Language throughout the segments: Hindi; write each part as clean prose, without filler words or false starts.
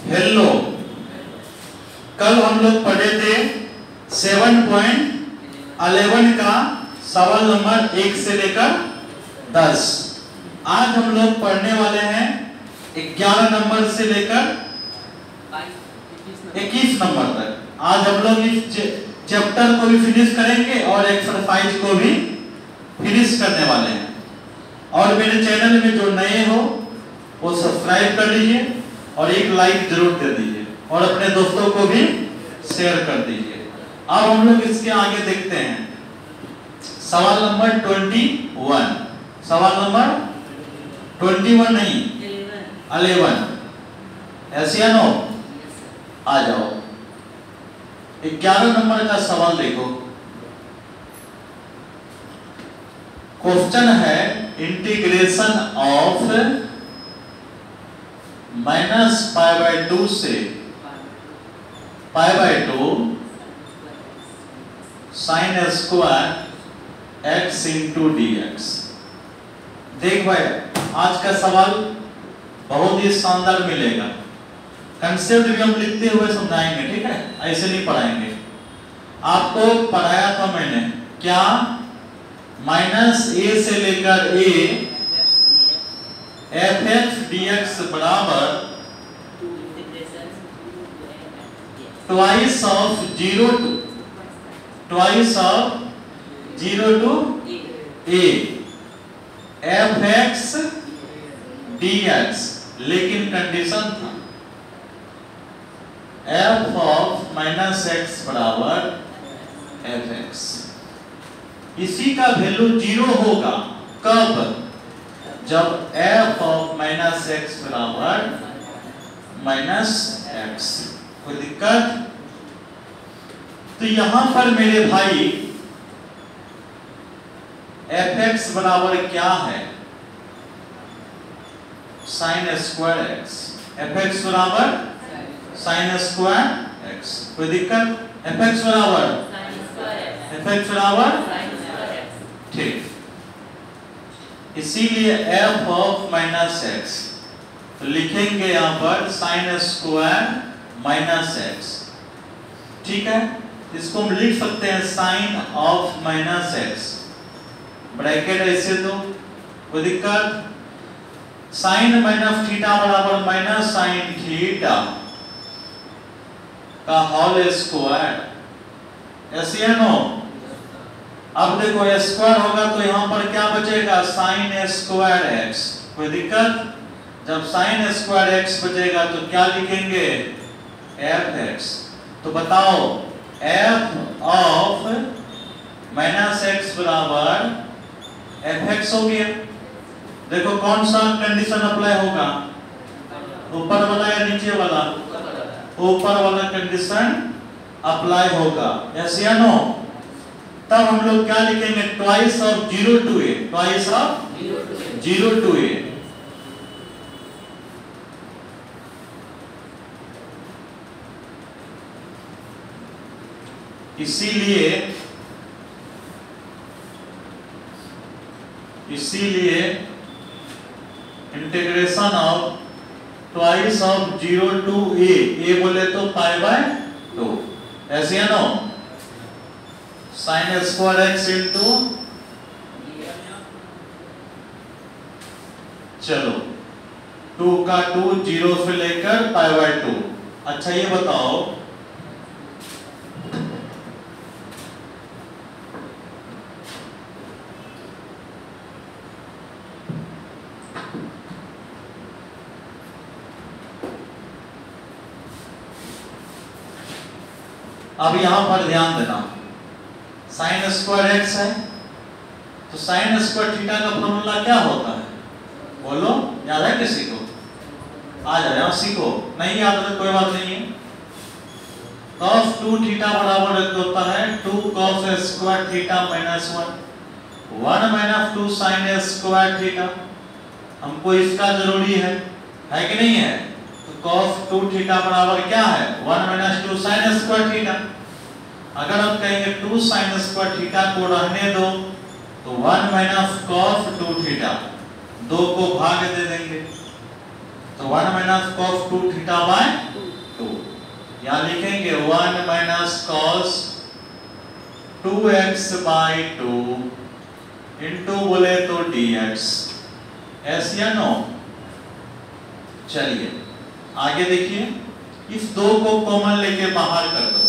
हेलो। कल हम लोग पढ़े थे 7.11 का सवाल नंबर 1 से लेकर 10। आज हम लोग पढ़ने वाले हैं 11 नंबर से लेकर 21 नंबर तक। आज हम लोग इस चैप्टर को भी फिनिश करेंगे और एक्सरसाइज को भी फिनिश करने वाले हैं। और मेरे चैनल में जो नए हो वो सब्सक्राइब कर लीजिए और एक लाइक जरूर दे दीजिए और अपने दोस्तों को भी शेयर कर दीजिए। अब हम लोग इसके आगे देखते हैं सवाल नंबर 21। सवाल नंबर 21 नहीं 11। ऐसे या नो? आ जाओ। 11 नंबर का सवाल देखो। क्वेश्चन है इंटीग्रेशन ऑफ -π/2 से π/2 sin square x into dx। देख भाई, आज का सवाल बहुत ही शानदार मिलेगा। कंसेप्ट भी हम लिखते हुए समझाएंगे, ठीक है? ऐसे नहीं पढ़ाएंगे। आपको पढ़ाया था मैंने क्या, -a से लेकर a fx dx बराबर twice of 0 to a fx dx। लेकिन कंडीशन था f of -x बराबर fx। इसी का वैल्यू 0 होगा कब? जब f of -x बराबर -x। कोई दिक्कत? तो यहां पर मेरे भाई fx बराबर क्या है? sin square x। fx बराबर sin स्क्वायर x। कोई दिक्कत? fx बराबर ठीक। इसीलिए f of -x तो लिखेंगे यहां पर sin स्क्वायर -x। ठीक है? इसको हम लिख सकते हैं sin of -x, ब्रैकेट ऐसे दो। कोई दिक्कत? sin -θ बराबर -sin θ का होल स्क्वायर। ऐसे या नो? अब देखो स्क्वायर होगा तो यहां पर क्या बचेगा? sin square x। कोई दिक्कत? जब sin स्क्वायर x बचेगा तो क्या लिखेंगे? fx। तो बताओ f of -x बराबर fx हो गया। देखो कौन सा कंडीशन अप्लाई होगा? ऊपर वाला या नीचे वाला? ऊपर वाला कंडीशन अप्लाई होगा। ऐसे या नो? तब हम लोग क्या लिखेंगे? twice of 0 to a, twice of 0 to a। इसीलिए integration of twice of 0 to a बोले तो π/2। ऐसे या no? sin square x into, चलो 2 का 2 0 से लेकर π/2। अच्छा ये बताओ अब यहां पर ध्यान देना, sin स्क्वायर x है तो sin स्क्वायर थीटा का फॉर्मूला क्या होता है? बोलो, याद है किसी को? आ जाओ सीखो। नहीं याद है कोई बात नहीं है। cos 2 थीटा बराबर होता है 2 cos square theta -1 -2 sin square theta. हमको इसका जरूरी है कि नहीं है? तो cos 2 थीटा बराबर क्या है? 1 - 2 sin स्क्वायर थीटा। अगर हम कहेंगे 2 sin स्क्वायर थीटा को रहने दो तो 1 - cos 2 थीटा, 2 को भाग दे देंगे तो 1 - cos 2 थीटा बाय यहां लिखेंगे 1 minus cos 2x by 2 into बोले तो dx, एस या नो। चलिए आगे देखिए, इस दो को कॉमन लेके बाहर कर दो,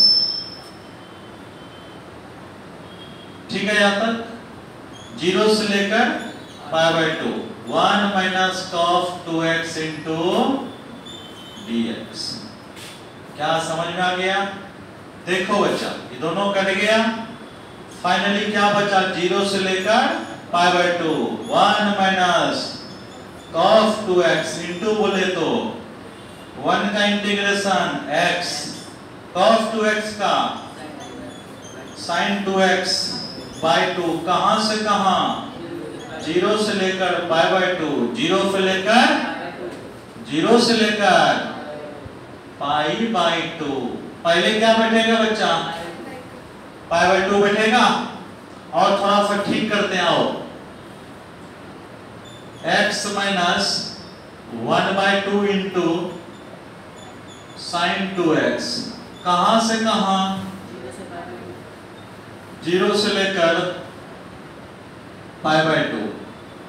ठीक है। यहां तक 0 से लेकर पाई by 2, 1 minus cos 2x into dx। क्या समझ में आ गया? देखो बच्चा, ये दोनों कट गया, फाइनली क्या बचा? 0 से लेकर पाई by 2, 1 minus cos 2x into बोले तो 1 का इंटीग्रेशन x, कॉस 2x का साइन 2x बाई 2, कहां से कहां? 0 से लेकर पाई बाई 2, 0 से लेकर पाई बाई 2। पहले क्या बैठेगा बच्चा? पाई बाई 2 बैठेगा। और थोड़ा सा ठीक करते हैं, आओ। x minus 1 by 2 into sine 2x, कहां से कहां? 0 से लेकर पाई बाई 2।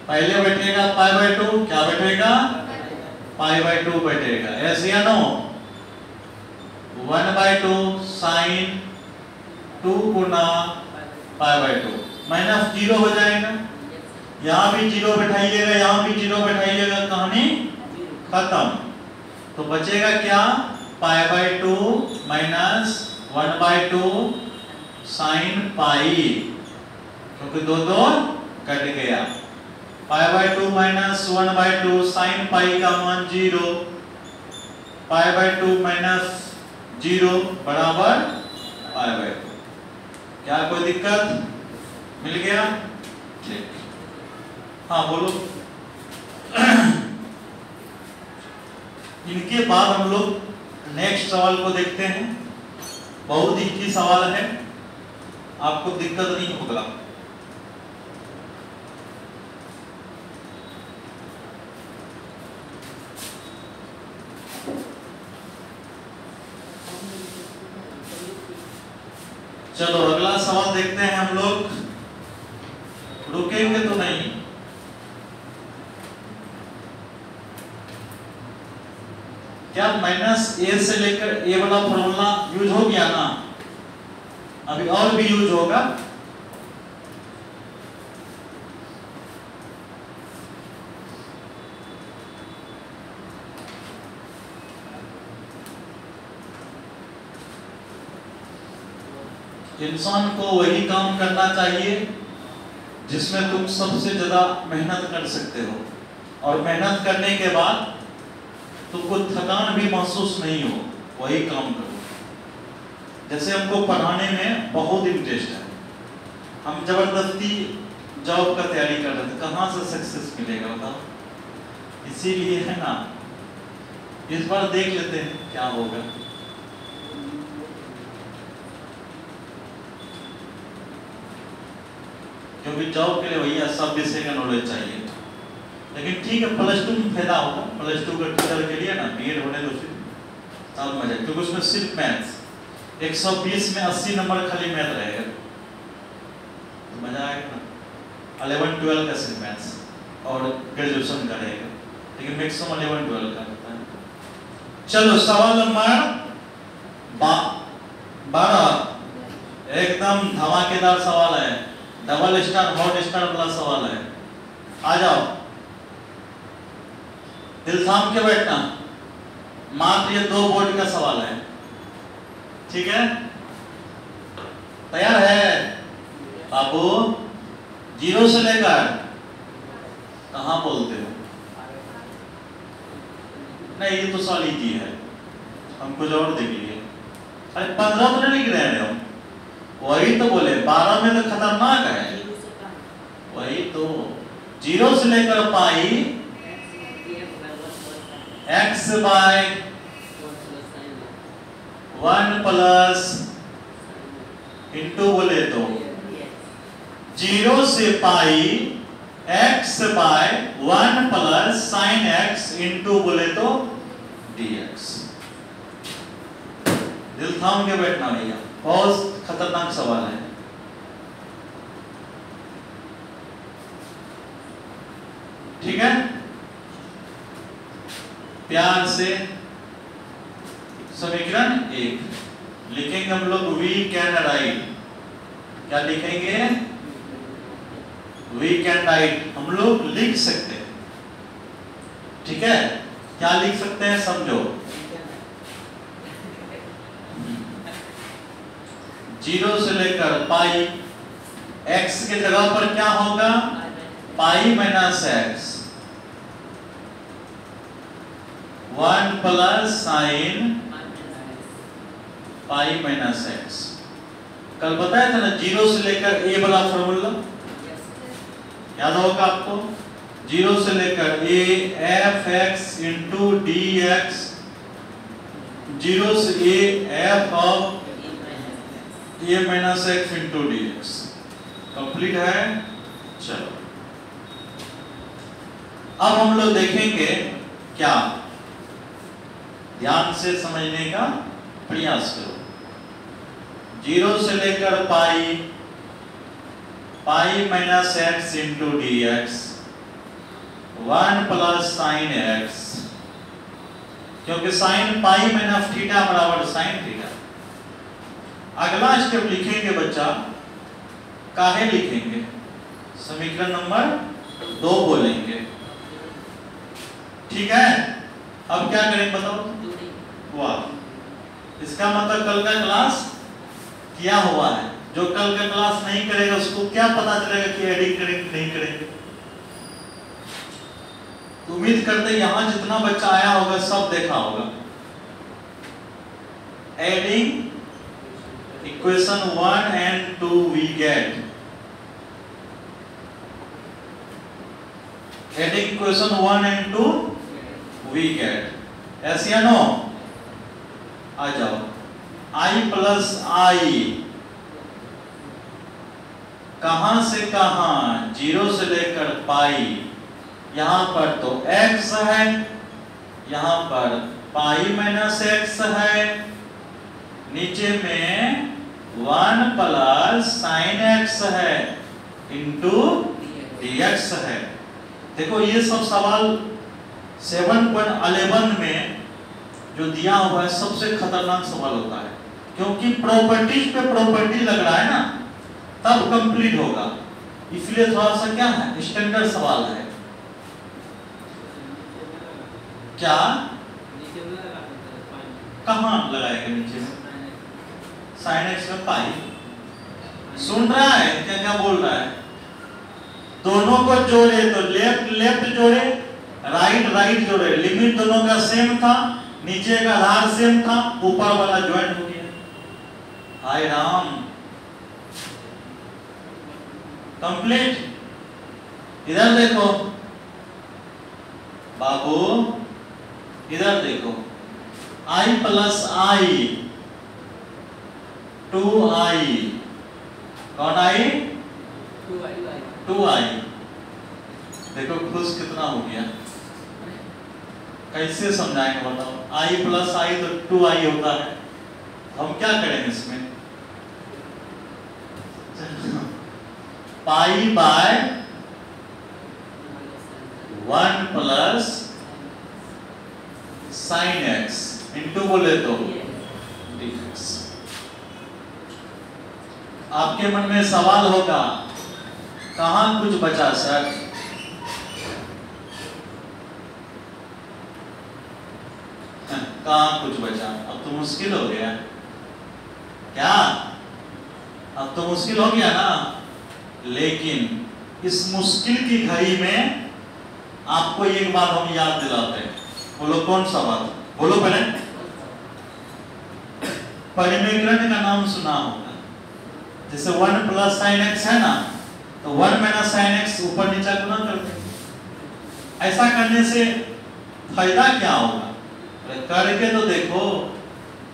पहले बैठेगा पाई बाई 2, क्या बैठेगा? पाई बाई 2 बैठेगा, ऐसे या नो? 1 बाई 2 साइन 2 गुना पाई बाई 2, माइनस 0 हो जाएगा। यहाँ भी 0 बैठाइएगा, यहाँ भी 0 बैठाइएगा, कहानी खत्म। तो बचेगा क्या? पाई by 2 minus 1 by 2 sine pi, क्योंकि दो कट गया। पाई by 2 minus 1 by 2 sine pi का मान 0, पाई बाई 2 माइनस 0 बराबर पाई बाई 2। क्या कोई दिक्कत? मिल गया? ठीक, हाँ बोलो। इनके बाद हम लोग नेक्स्ट सवाल को देखते हैं। बहुत ही सवाल है, आपको दिक्कत नहीं होगा। चलो अगला सवाल देखते हैं हम लोग, रुकेंगे तो नहीं। क्या माइनस ए से लेकर ए वाला फॉर्मूला यूज हो गया ना? अभी और भी यूज होगा। इंसान को वही काम करना चाहिए जिसमें तुम सबसे ज्यादा मेहनत कर सकते हो, और मेहनत करने के बाद तुमको थकान भी महसूस नहीं हो, वही काम करो। जैसे हमको पढ़ाने में बहुत इंटरेस्ट है, हम जबरदस्ती जॉब का तैयारी कर रहे थे, कहाँ से सक्सेस मिलेगा बताओ? इसीलिए है ना, इस बार देख लेते हैं क्या होगा। क्योंकि जॉब के लिए भैया सब विषय का नॉलेज चाहिए। लेकिन ठीक है, प्लस 2 में फायदा होगा, प्लस 2 का टीचर के लिए ना, बीएड होने दो फिर सब मजा, क्योंकि उसमें सिर्फ मैथ्स 120 में 80 नंबर खाली मैथ रहेगा, तो मजा आएगा ना। 11-12 का सिर्फ मैथ्स और ग्रेजुएशन का रहेगा, लेकिन मैक्सिमम 11-12 का होता है। चलो सवाल नंबर 12, एकदम धमाकेदार सवाल है, डबल स्टार हॉट स्टार वाला सवाल है। आ जाओ, दिल थाम के बैठना, मात्र ये 2 बोर्ड का सवाल है, ठीक है? तैयार है बाबू? 0 से लेकर कहां बोलते हो? नहीं ये तो सवाल इजी है, हम कुछ और देख लिए। अरे 15 तो नहीं लिख रहे हैं हम, वही तो बोले 12 में तो खतरनाक है, वही तो। 0 से लेकर pi x by 1 plus into बोले तो 0 से pi x by 1 plus sine x into बोले तो dx। थाम के बैठना भैया, बहुत खतरनाक सवाल है। ठीक है, प्यार से समीकरण 1 लिखेंगे हम लोग। वी कैन राइट, क्या लिखेंगे? वी कैन राइट, हम लोग लिख सकते हैं। ठीक है, क्या लिख सकते हैं समझो। 0 से लेकर पाई, x के जगह पर क्या होगा? पाई minus x, 1 plus sign pi minus x. कल बताया था ना 0 से लेकर a वाला फॉर्मूला, याद होगा आपको? 0 से लेकर a f x into d x, 0 से a f of a minus x into d x. Complete है। चलो अब हम लोग देखेंगे क्या, ध्यान से समझने का प्रयास करो। 0 से लेकर pi, pi minus x into d x, 1 plus sine x, क्योंकि साइन पाई माइनस थीटा बराबर साइन थीटा। अगला स्टेप लिखेंगे बच्चा, काहे लिखेंगे? समीकरण नंबर 2 बोलेंगे। ठीक है, अब क्या करेंगे बताओ? वाह, इसका मतलब कल का क्लास किया हुआ है। जो कल का क्लास नहीं करेगा उसको क्या पता चलेगा कि एडिंग करेंगे नहीं करेंगे? तो उम्मीद करते यहां जितना बच्चा आया होगा सब देखा होगा। Adding equation 1 and 2 we get, adding equation 1 and 2 we get, ऐसे या नो? आ जाओ, i प्लस आई, कहां से कहां? 0 से लेकर पाई, यहां पर तो x है, यहां पर पाई माइनस एक्स है, नीचे में 1 प्लस साइन एक्स है इंटू dx है। देखो ये सब सवाल 7.11 में जो दिया हुआ है सबसे खतरनाक सवाल होता है, क्योंकि प्रॉपर्टीज पे प्रॉपर्टी लग रहा है ना, तब कंप्लीट होगा। इसलिए थोड़ा सा क्या है, स्टैंडर्ड सवाल है। क्या कहां लगाएगा? नीचे में साइन एक्स में पाई। सुन रहा है क्या क्या बोल रहा है? दोनों को जोड़े तो लेफ्ट लेफ्ट जोड़े, राइट राइट जोड़े, लिमिट दोनों का सेम था, नीचे का आधार सेम था, ऊपर वाला ज्वाइंट हो गया। हाय राम, कंप्लीट। इधर देखो बाबू, इधर देखो, i प्लस आई 2i, कौन आई? 2i। देखो खुश कितना हो गया, कैसे समझाएंगे बताओ? i प्लस आई तो 2i होता है, हम क्या करेंगे इसमें? Pi by 1 plus sine x into बोले तो dx। आपके मन में सवाल होगा कहां कुछ बचा सर? कहां कुछ बचा? अब तो मुश्किल हो गया क्या? अब तो मुश्किल हो गया ना। लेकिन इस मुश्किल की घड़ी में आपको एक बात हम याद दिलाते हैं। बोलो कौन सा बात? बोलो पहले। परिमेकरण का नाम सुना होगा, जैसे 1 प्लस साइन एक्स है ना, तो 1 माइनस साइन एक्स ऊपर नीचा गुना करते हैं। ऐसा करने से फायदा क्या होगा? करके तो देखो,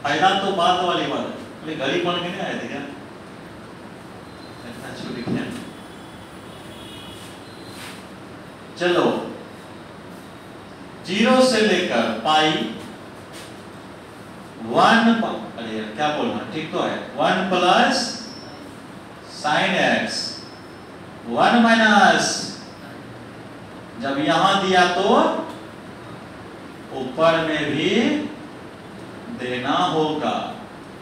फायदा तो बात वाली बात है। घड़ी बन के नहीं आए थे क्या? इतना छोटी क्या? चलो 0 से लेकर पाई अरे यार क्या बोलना, ठीक तो है, 1 प्लस साइन एक्स, 1 माइनस, जब यहां दिया तो ऊपर में भी देना होगा।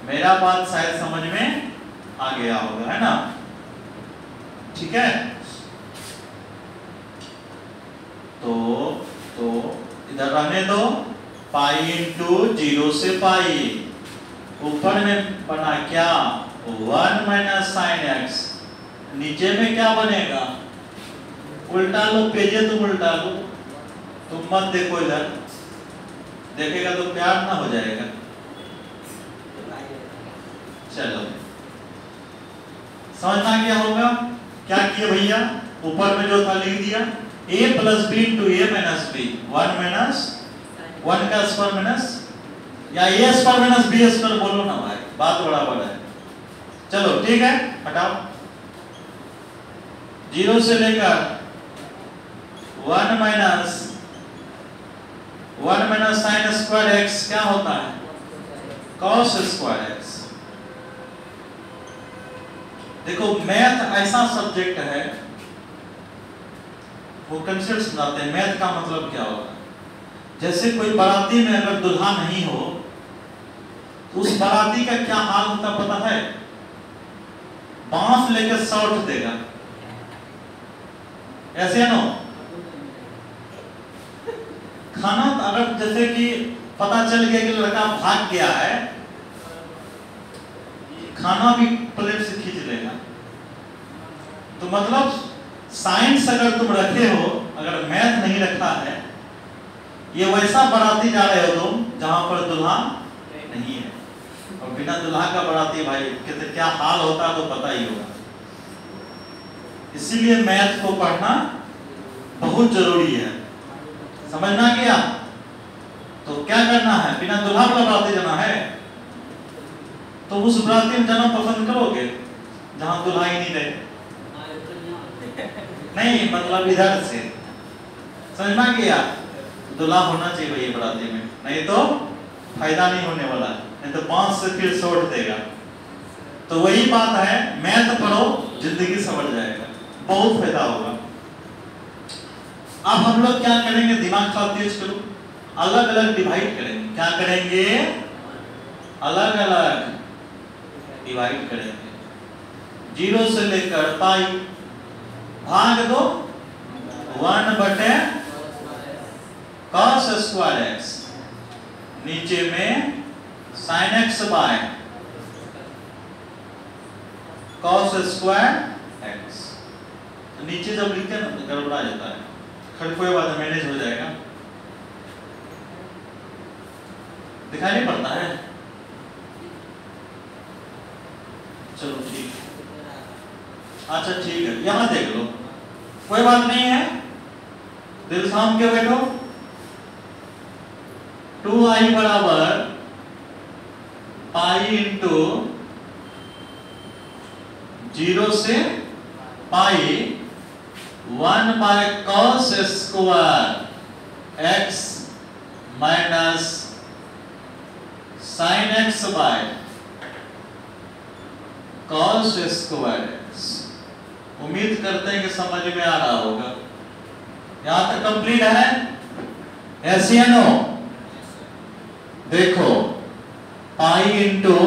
मेरा बात शायद समझ में आ गया होगा, है ना? ठीक है, तो इधर रहने दो, पाई इंटू 0 से पाई, ऊपर में बना क्या 1 माइनस साइन एक्स, नीचे में क्या बनेगा, उल्टा लो, पेजे तुम उल्टा लो, तुम मत देखो इधर, देखेगा तो प्यार ना हो जाएगा। चलो समझ में क्या होगा, क्या किया भैया, ऊपर में जो था लिख दिया, a plus b into a minus b, 1 minus 1 का स्क्वायर माइनस, या a square minus b square बोलो ना भाई, बात बराबर है। चलो ठीक है, हटाओ, 0 से लेकर 1 माइनस साइन स्क्वायर एक्स क्या होता है, कॉस स्क्वायर एक्स। देखो मैथ ऐसा सब्जेक्ट है, वो कंसेप्ट समझाते हैं मैथ का मतलब क्या होता है। जैसे कोई बाराती में अगर दुल्हा नहीं हो तो उस बाराती का क्या हाल होता पता है, बांस लेकर सौट देगा, ऐसे है ना। खाना अगर जैसे कि पता चल गया कि लड़का भाग गया है, खाना भी प्लेट से खींच लेगा। तो मतलब साइंस अगर तुम रखे हो, अगर मैथ नहीं रखा है, ये वैसा बाराती जा रहे हो तुम जहां पर दुल्हा नहीं है, और बिना दुल्हा का बाराती भाई कहते क्या हाल होता है तो पता ही होगा। इसीलिए मैथ को पढ़ना बहुत जरूरी है, समझना गया। तो क्या करना है, बिना दुल्हा का बाराती जाना है तो उस बाराती में जाना पसंद करोगे जहां दुल्हा ही नहीं रहे? नहीं, मतलब इधर से, समझना गया, दुल्हा होना चाहिए भैया बाराती में, नहीं तो फायदा नहीं होने वाला, नहीं तो बांस से फिर सोट देगा। तो वही बात है, मैथ पढ़ो, जिंदगी समझ जाएगा, बहुत फायदा होगा। अब हम लोग क्या करेंगे, दिमाग का तेज करो, अलग अलग डिवाइड करेंगे। क्या करेंगे, अलग अलग डिवाइड करेंगे। 0 से लेकर पाई, भाग दो 1 बटे cos स्क्वायर एक्स, नीचे में sin x by cos square x. तो नीचे जब लिखते हैं ना तो गड़बड़ा जाता है, खैर कोई बात नहीं, मैनेज हो जाएगा, दिखाई नहीं पड़ता है। चलो ठीक, अच्छा ठीक है, यहां देख लो, कोई बात नहीं है, दिल थाम के बैठो। 2i बराबर पाई इंटू 0 से pi 1 by cos square x minus sine x by cos square x. उम्मीद करते हैं कि समझ में आ रहा होगा, यहां तक कंप्लीट है, ऐसे है नो। देखो पाई इंटू,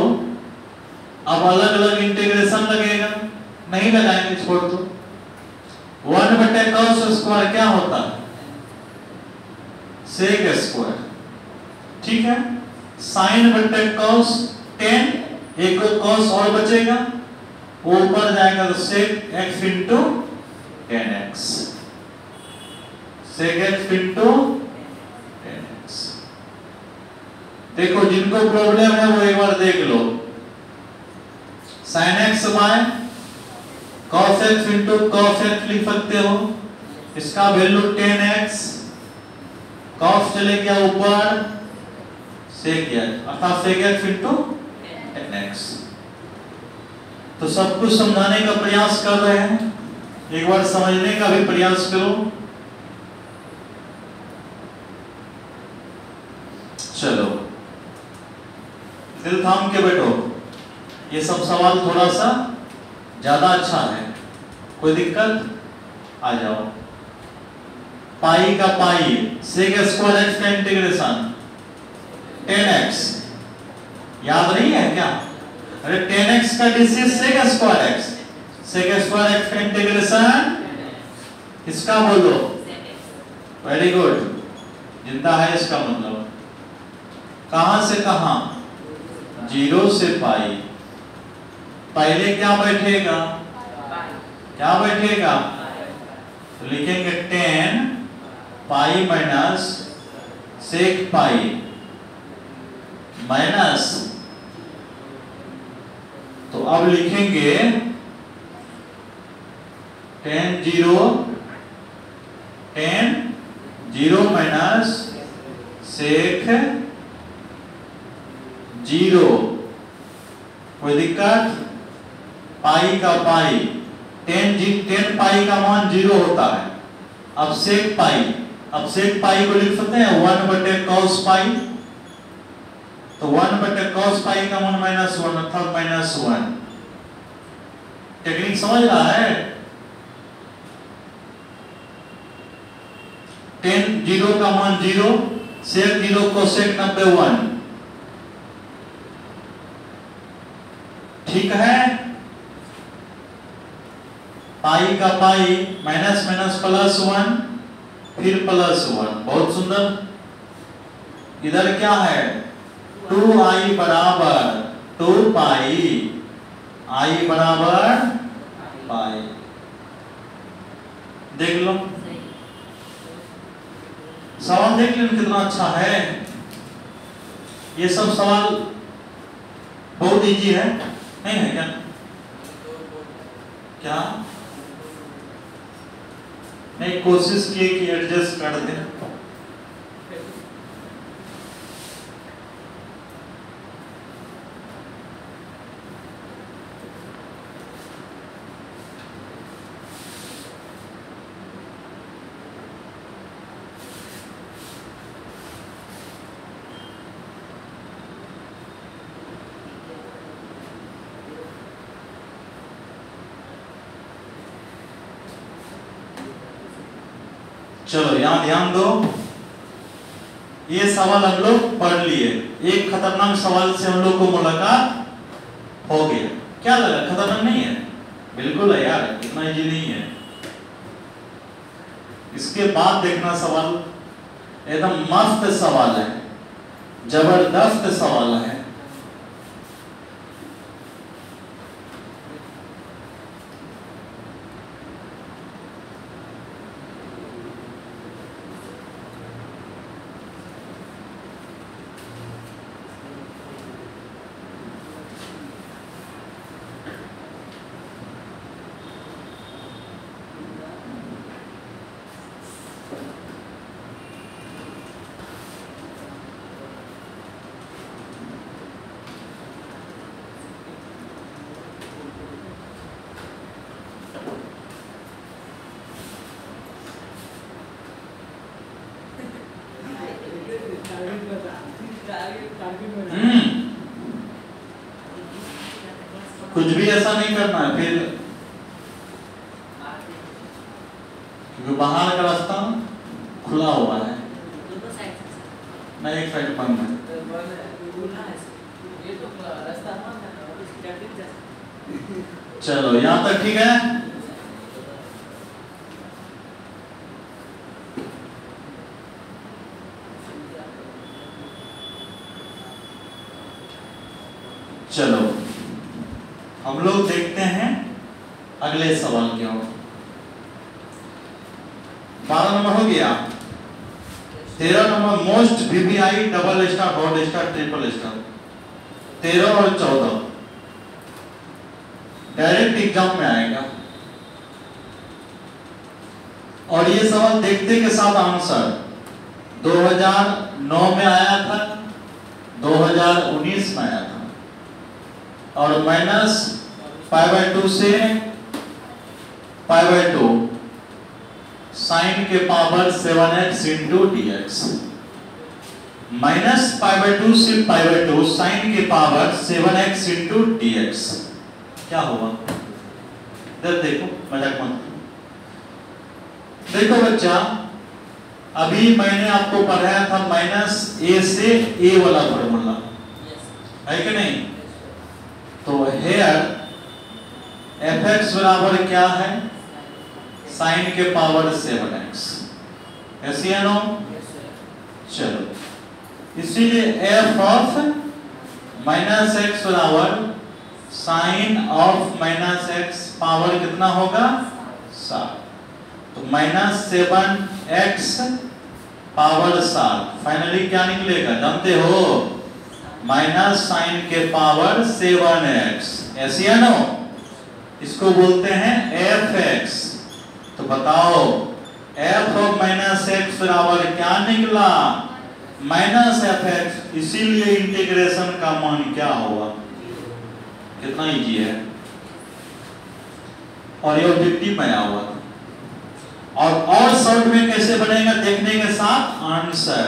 अब अलग अलग इंटीग्रेशन लगेगा, नहीं लगाएंगे, छोड़ दो। 1 बटे cos स्क्वायर क्या होता है, sec स्क्वायर, ठीक है। साइन बटे cos 10, एक cos और बचेगा, ऊपर जाएगा तो sec x into 10x, sec x into 10x। देखो जिनको प्रॉब्लम है वो एक बार देख लो, sin x by cos x into cos x लिख सकते हो, इसका वैल्यू 10x, cos चले गया ऊपर, sec अर्थात sec x इंटू 10x। तो सब कुछ समझाने का प्रयास कर रहे हैं, एक बार समझने का भी प्रयास करो। चलो दिल थाम के बैठो, ये सब सवाल थोड़ा सा ज्यादा अच्छा है। कोई दिक्कत? आ जाओ। पाई का पाई, सेक स्क्वायर एक्स का इंटीग्रेशन 10x, याद नहीं है क्या? अरे 10x का digit sec square x, sec square x का इंटीग्रेशन किसका बोलो? वेरी गुड, जिंदा है इसका मतलब। कहां से कहां? 0 से पाई। पहले क्या बैठेगा? क्या बैठेगा? तो लिखेंगे 10 pi minus sec pi minus, तो अब लिखेंगे 10 माइनस सेक 0। कोई दिक्कत? पाई का पाई, 10 पाई का मान 0 होता है। अब सेक पाई को लिख सकते हैं 1/cos पाई, तो 1/cos पाई का मान -1 अर्थात -1। टेक्निक समझ रहा है? 10 का मान 0, सेक 0 को सेक 91, ठीक है? पाई का पाई माइनस माइनस +1 फिर +1, बहुत सुंदर। इधर क्या है? 2i बराबर 2 पाई, i बराबर पाई। देख लो सवाल, देख लो कितना अच्छा है। ये सब सवाल बहुत इजी है, नहीं है क्या? क्या नहीं, कोशिश किए कि एडजस्ट कर दे। चलो यहां ध्यान दो, ये सवाल हम लोग पढ़ लिए। एक खतरनाक सवाल से हम लोग को मुलाकात हो गया। क्या लगा? खतरनाक नहीं है? बिल्कुल है यार, इतना इजी नहीं है। इसके बाद देखना सवाल एकदम मस्त सवाल है, जबरदस्त सवाल है। कुछ भी ऐसा नहीं करना है फिर, क्योंकि बाहर का रास्ता खुला हुआ है, नहीं एक साइड बंद है। चलो यहां तक ठीक है। चलो हम लोग देखते हैं अगले सवाल क्या हो। 12 नंबर हो गया। 13 number most VVI double star hot star triple star 13 और 14 डायरेक्ट एग्जाम में आएगा, और ये सवाल देखते के साथ आंसर 2009 में आया था, 2019 में आया था, और -π/2 से π/2 साइन के power 7x × dx। Minus pi by 2 से पाई बाय 2 साइन के पावर 7x इंटू dx क्या होगा? इधर देखो, मजाक मत देखो बच्चा, अभी मैंने आपको पढ़ाया था माइनस a से a वाला फॉर्मूला, है कि नहीं? तो हेयर fx बराबर क्या है? साइन के पावर 7x, ऐसे है ना? चलो, इसीलिए f ऑफ माइनस एक्स बराबर sine of minus x power कितना होगा? 7। तो माइनस 7x पावर 7 फाइनली क्या निकलेगा जानते हो? माइनस साइन के पावर 7x, ऐसी है ना? इसको बोलते हैं fx। तो बताओ f ऑफ माइनस एक्स बराबर क्या निकला? Minus fx। इसीलिए इंटीग्रेशन का मान क्या होगा? कितना इजी है, और ये ऑब्जेक्टिव में आया हुआ था। और शॉर्ट में कैसे बनेगा देखने के साथ आंसर।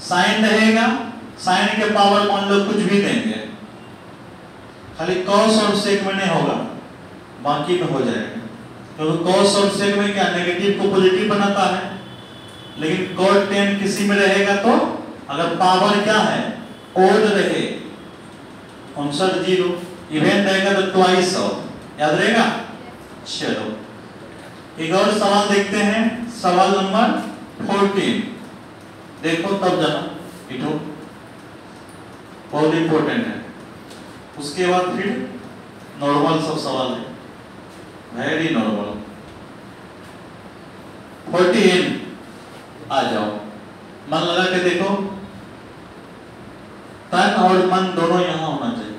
साइन रहेगा, साइन के पावर मान लो कुछ भी देंगे, खाली कॉस और सेक में नहीं होगा, बाकी में हो जाएगा। तो कॉस और सेक में क्या नेगेटिव को पॉजिटिव बनाता है, लेकिन cot tan किसी में रहेगा तो अगर पावर क्या है ओड रहे आंसर 0, इवेंट रहेगा तो ट्वाइस ऑफ, याद रहेगा? चलो एक और सवाल देखते हैं, सवाल नंबर 14। देखो तब जाना इठो, बहुत इंपॉर्टेंट है। उसके बाद फिर नॉर्मल सब सवाल है, वेरी नॉर्मल। 14 आ जाओ, मन लगा के देखो, तन और मन दोनों यहां होना चाहिए,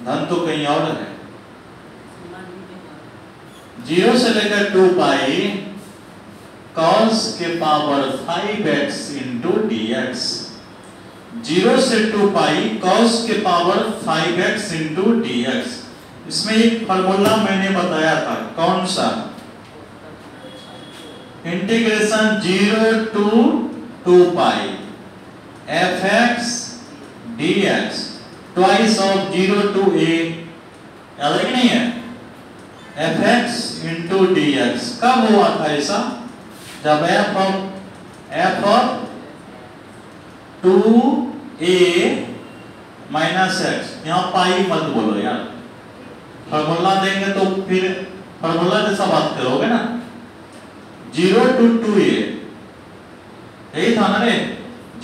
धन तो कहीं और है। 0 से लेकर 2 पाई cos के पावर 5x इंटू dx। 0 से 2 पाई cos के पावर 5x इंटू dx। इसमें एक फॉर्मूला मैंने बताया था, कौन सा? Integration 0 to 2 pi fx dx twice of 0 to a, याद है कि नहीं है? fx इंटू dx कब हुआ था ऐसा? जब f of 2a minus x, यहाँ पाई मत बोलो यार, फॉर्मूला देंगे तो फिर फॉर्मूला जैसा बात करोगे ना। 0 टू 2a, यही था ना रे,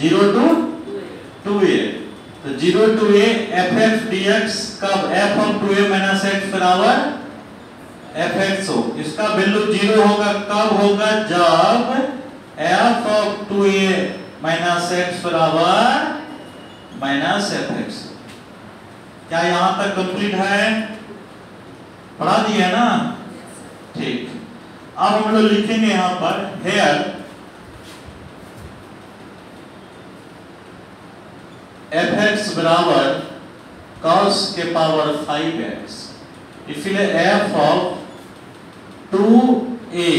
0 टू 2a। तो 0 टू a fx dx कब? f of 2a minus x बराबर fx हो, इसका वैल्यू 0 होगा कब होगा? जब f of 2a minus x बराबर माइनस fx। क्या यहां तक कंप्लीट है? पढ़ा दिया ना? ठीक। अब हम लोग लिखेंगे यहां पर हेयर fx बराबर cos के पावर 5x, इसलिए f of 2a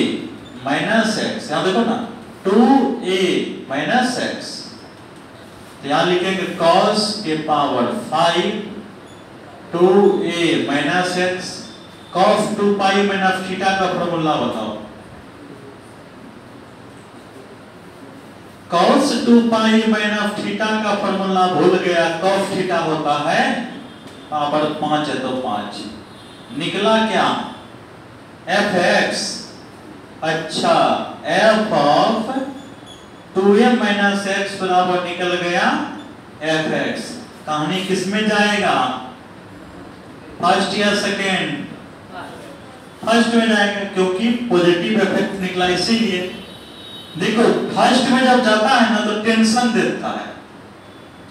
minus x, यहां देखो ना 2a माइनस x, तो यहां लिखेंगे cos के power 5 2a minus x। cos 2 पाई माइनस थीटा का फॉर्मूला बताओ। cos 2 पाई माइनस थीटा का फॉर्मूला भूल गया, cos थीटा होता है पावर 5 है तो 5, निकला क्या? fx। अच्छा, f of 2a minus x बराबर निकल गया fx। कहानी किस में जाएगा? फर्स्ट या सेकेंड? फर्स्ट में जाएगा, क्योंकि पॉजिटिव इफेक्ट निकला इसीलिए। देखो फर्स्ट में जब जाता है ना तो टेंशन देता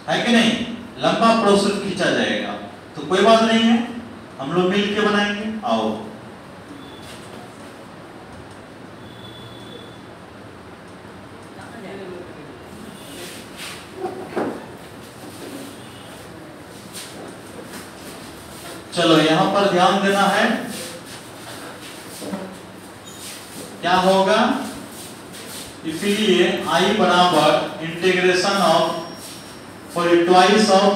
है कि नहीं? लंबा प्रोसेस खींचा जाएगा, तो कोई बात नहीं है, हम लोग मिल के बनाएंगे। आओ चलो यहां पर ध्यान देना है, क्या होगा? इसलिए I बराबर integration of for twice of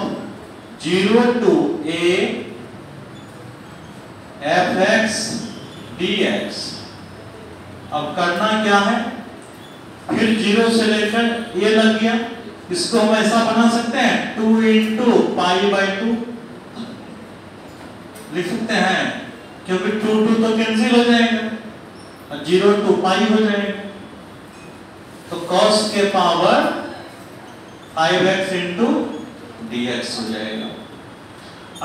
0 to a fx dx। अब करना क्या है, फिर 0 से लेकर a लग गया, इसको हम ऐसा बना सकते हैं 2 into π/2 लिख सकते हैं, क्योंकि 2 तो कैंसिल हो जाएगा और 0 to π हो जाएगा, तो cos के पावर 5x into dx हो जाएगा।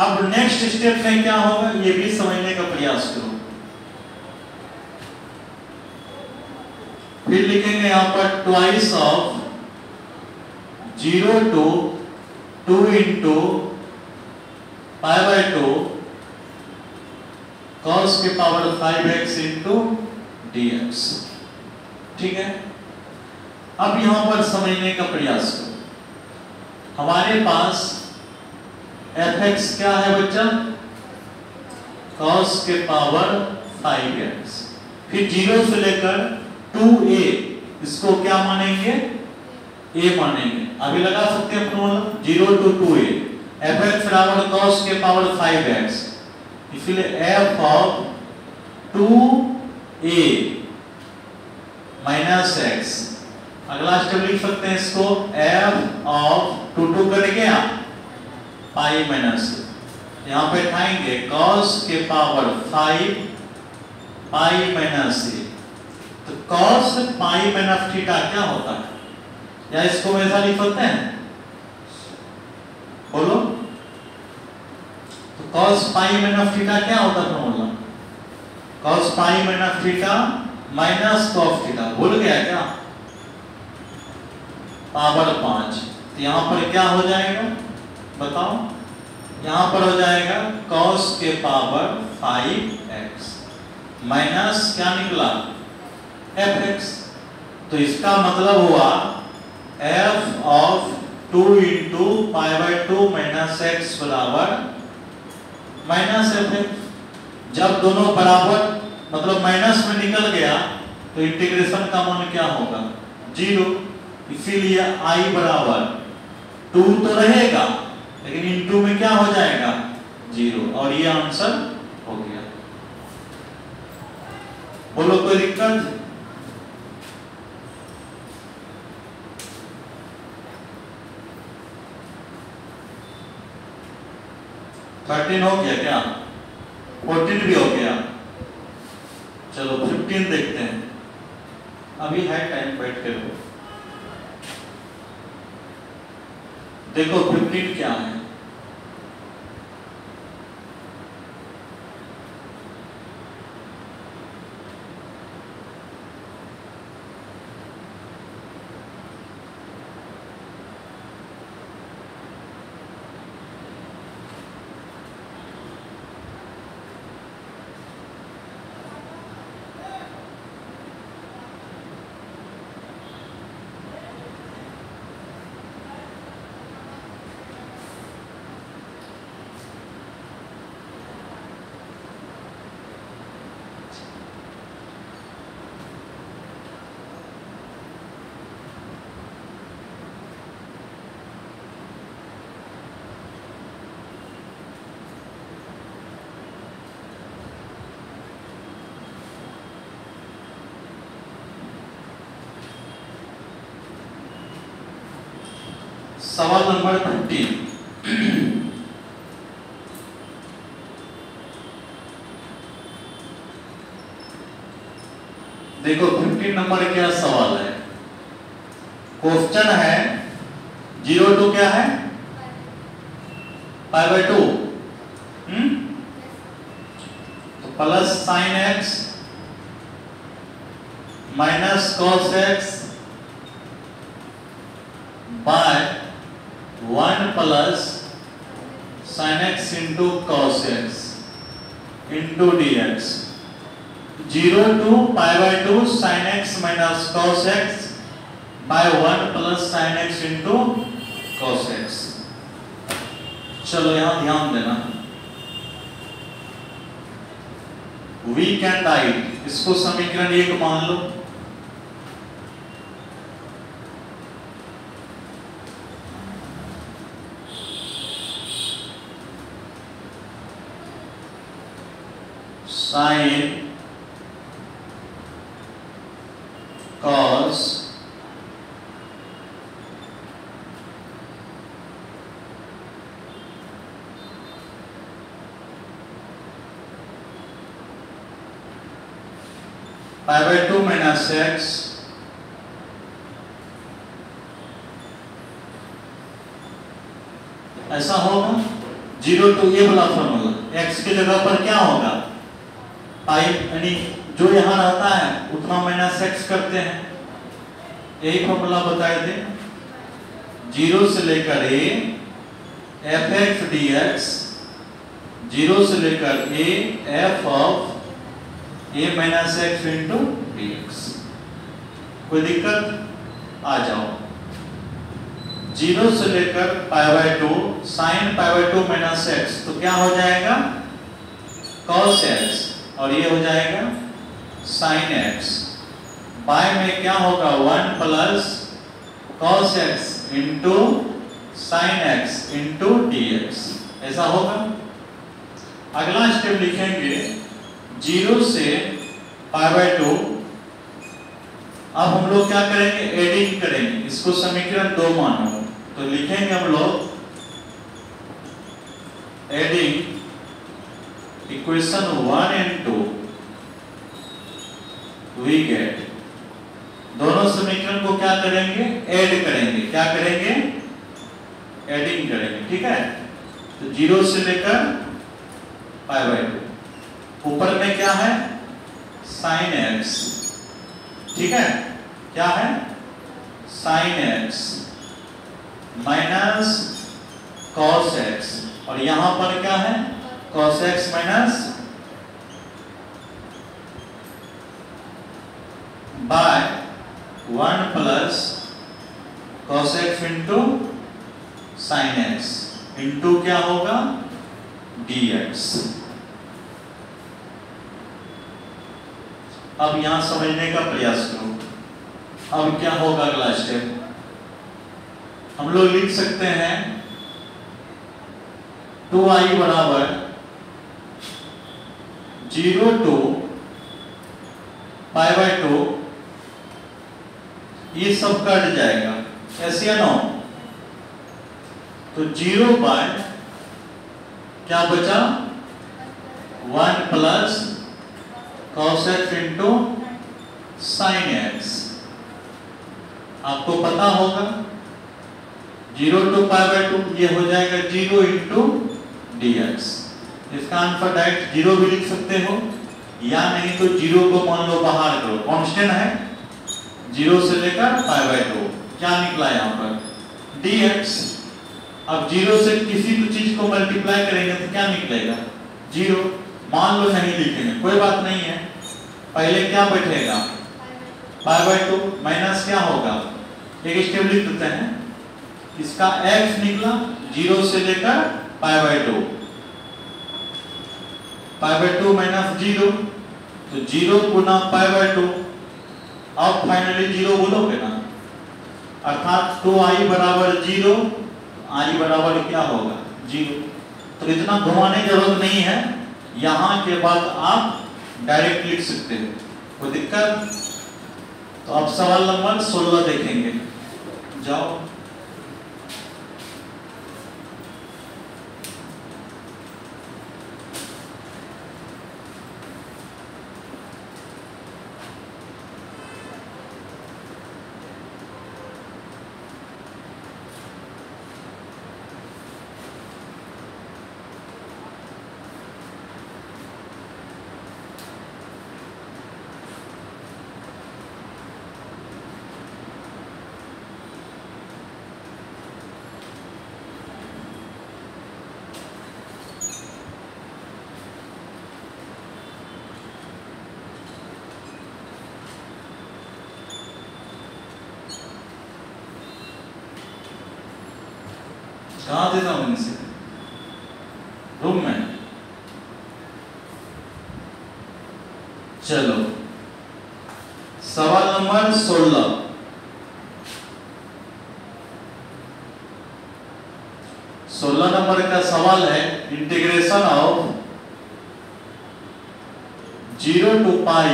अब नेक्स्ट स्टेप में क्या होगा ये भी समझने का प्रयास करो। फिर लिखेंगे यहां पर twice of 0 to 2 into π/2 cos के पावर 5x into dx। ठीक है, अब यहां पर समझने का प्रयास करो। हमारे पास fx क्या है बच्चा, cos के पावर 5x, फिर 0 से लेकर 2a, इसको क्या मानेंगे, a मानेंगे। अभी लगा सकते हैं फॉर्मूला 0 to 2a, fx बराबर cos के पावर 5x, इसलिए f of 2a minus x। अगला स्टेप लिख सकते हैं इसको f of 2 कर गया पाई माइनस, यहाँ पे उठाएंगे cos के पावर 5 पाई माइनस a, तो cos पाई माइनस थीटा क्या होता है, या इसको ऐसा लिख सकते हैं, बोलो, तो cos पाई माइनस थीटा क्या होता है फॉर्मूला, cos पाई minus theta minus cos theta, भूल गया क्या, पावर 5। तो यहाँ पर क्या हो जाएगा बताओ, यहाँ पर हो जाएगा cos के पावर 5x माइनस क्या निकला fx, तो इसका मतलब हुआ f of 2 into π/2 minus x बराबर माइनस fx। जब दोनों बराबर मतलब माइनस में निकल गया तो इंटीग्रेशन का मान क्या होगा 0, इसीलिए I बराबर 2 तो रहेगा लेकिन इनटू में क्या हो जाएगा 0, और ये आंसर हो गया। बोलो कोई दिक्कत, थर्टीन हो गया क्या, 14 भी हो गया, चलो 15 देखते हैं, अभी है टाइम, बैठ के लो। देखो 15 क्या है, सवाल नंबर 15। देखो 15 नंबर क्या सवाल है, क्वेश्चन है 0 to क्या है π/2, तो plus sin x minus cos x by 1 plus sin x into cos x into dx। 0 to π/2 sin x minus cos x by 1 plus sin x into cos x। चलो यहां ध्यान देना, वीक एंड डाइट, इसको समीकरण 1 मान लो, sine cos pi by 2 minus x ऐसा होगा। 0 टू ये वाला फॉर्मूला, x की जगह पर क्या होगा, पाई, यानी जो यहाँ रहता है उतना माइनस एक्स करते हैं, यही फॉर्मूला बताए थे। 0 से लेकर a F x D x, 0 से लेकर a F of a minus x into d x. कोई दिक्कत? आ जाओ। 0 से लेकर पाई by 2 sine pi by 2 minus x, तो क्या हो जाएगा, कॉस एक्स, और ये हो जाएगा साइन एक्स। बाय में क्या होगा, 1 plus cos x into sine x into d x, ऐसा होगा। अगला स्टेप लिखेंगे 0 से पाई बाय 2। अब हम लोग क्या करेंगे, एडिंग करेंगे, इसको समीकरण 2 मानो, तो लिखेंगे हम लोग adding equation 1 and 2, we get, दोनों समीकरण को क्या करेंगे, ऐड करेंगे। क्या करेंगे, एडिंग करेंगे, ठीक है। तो 0 से लेकर पाई बाय 2, ऊपर में क्या है, साइन एक्स, ठीक है, क्या है, sine x minus cos x, और यहां पर क्या है, cos x minus by 1 plus cos x into sine x into क्या होगा, डी एक्स। अब यहां समझने का प्रयास करो। अब क्या होगा अगला स्टेप, हम लोग लिख सकते हैं 2i बराबर 0 टू पाई बाय 2, ये सब कट जाएगा, ऐसे या नो, तो 0 बाय क्या बचा, 1 plus cos x into sine x. आपको पता होगा 0 टू पाई बाय 2 ये हो जाएगा 0 इंटू डी एक्स। इसका आंसर डायरेक्ट 0 भी लिख सकते हो, या नहीं तो 0 को मान लो बाहर करो, कांस्टेंट है, 0 से लेकर पाई बाय 2, क्या निकला यहाँ पर, डी एक्स। अब 0 से किसी भी चीज को मल्टीप्लाई करेंगे तो क्या निकलेगा, 0। मान लो नहीं लिखेंगे, कोई बात नहीं है, पहले क्या बैठेगा, पाई बाय 2 माइनस क्या होगा, एक स्टेप लिख देते हैं, इसका x निकला 0 से लेकर पाई बाय 2, पाई बाय 2 माइनस 0, तो 0 गुना पाई बाय 2, अब फाइनली 0 बोलोगे ना, अर्थात 2i बराबर 0, i बराबर क्या होगा, 0। तो इतना घुमाने की जरूरत नहीं है, यहां के बाद आप डायरेक्ट लिख सकते हो, कोई दिक्कत। तो अब सवाल नंबर 16 देखेंगे, जाओ। कहाँ देता हूँ इनसे, रूम में। चलो सवाल नंबर 16, नंबर का सवाल है integration of 0 to pi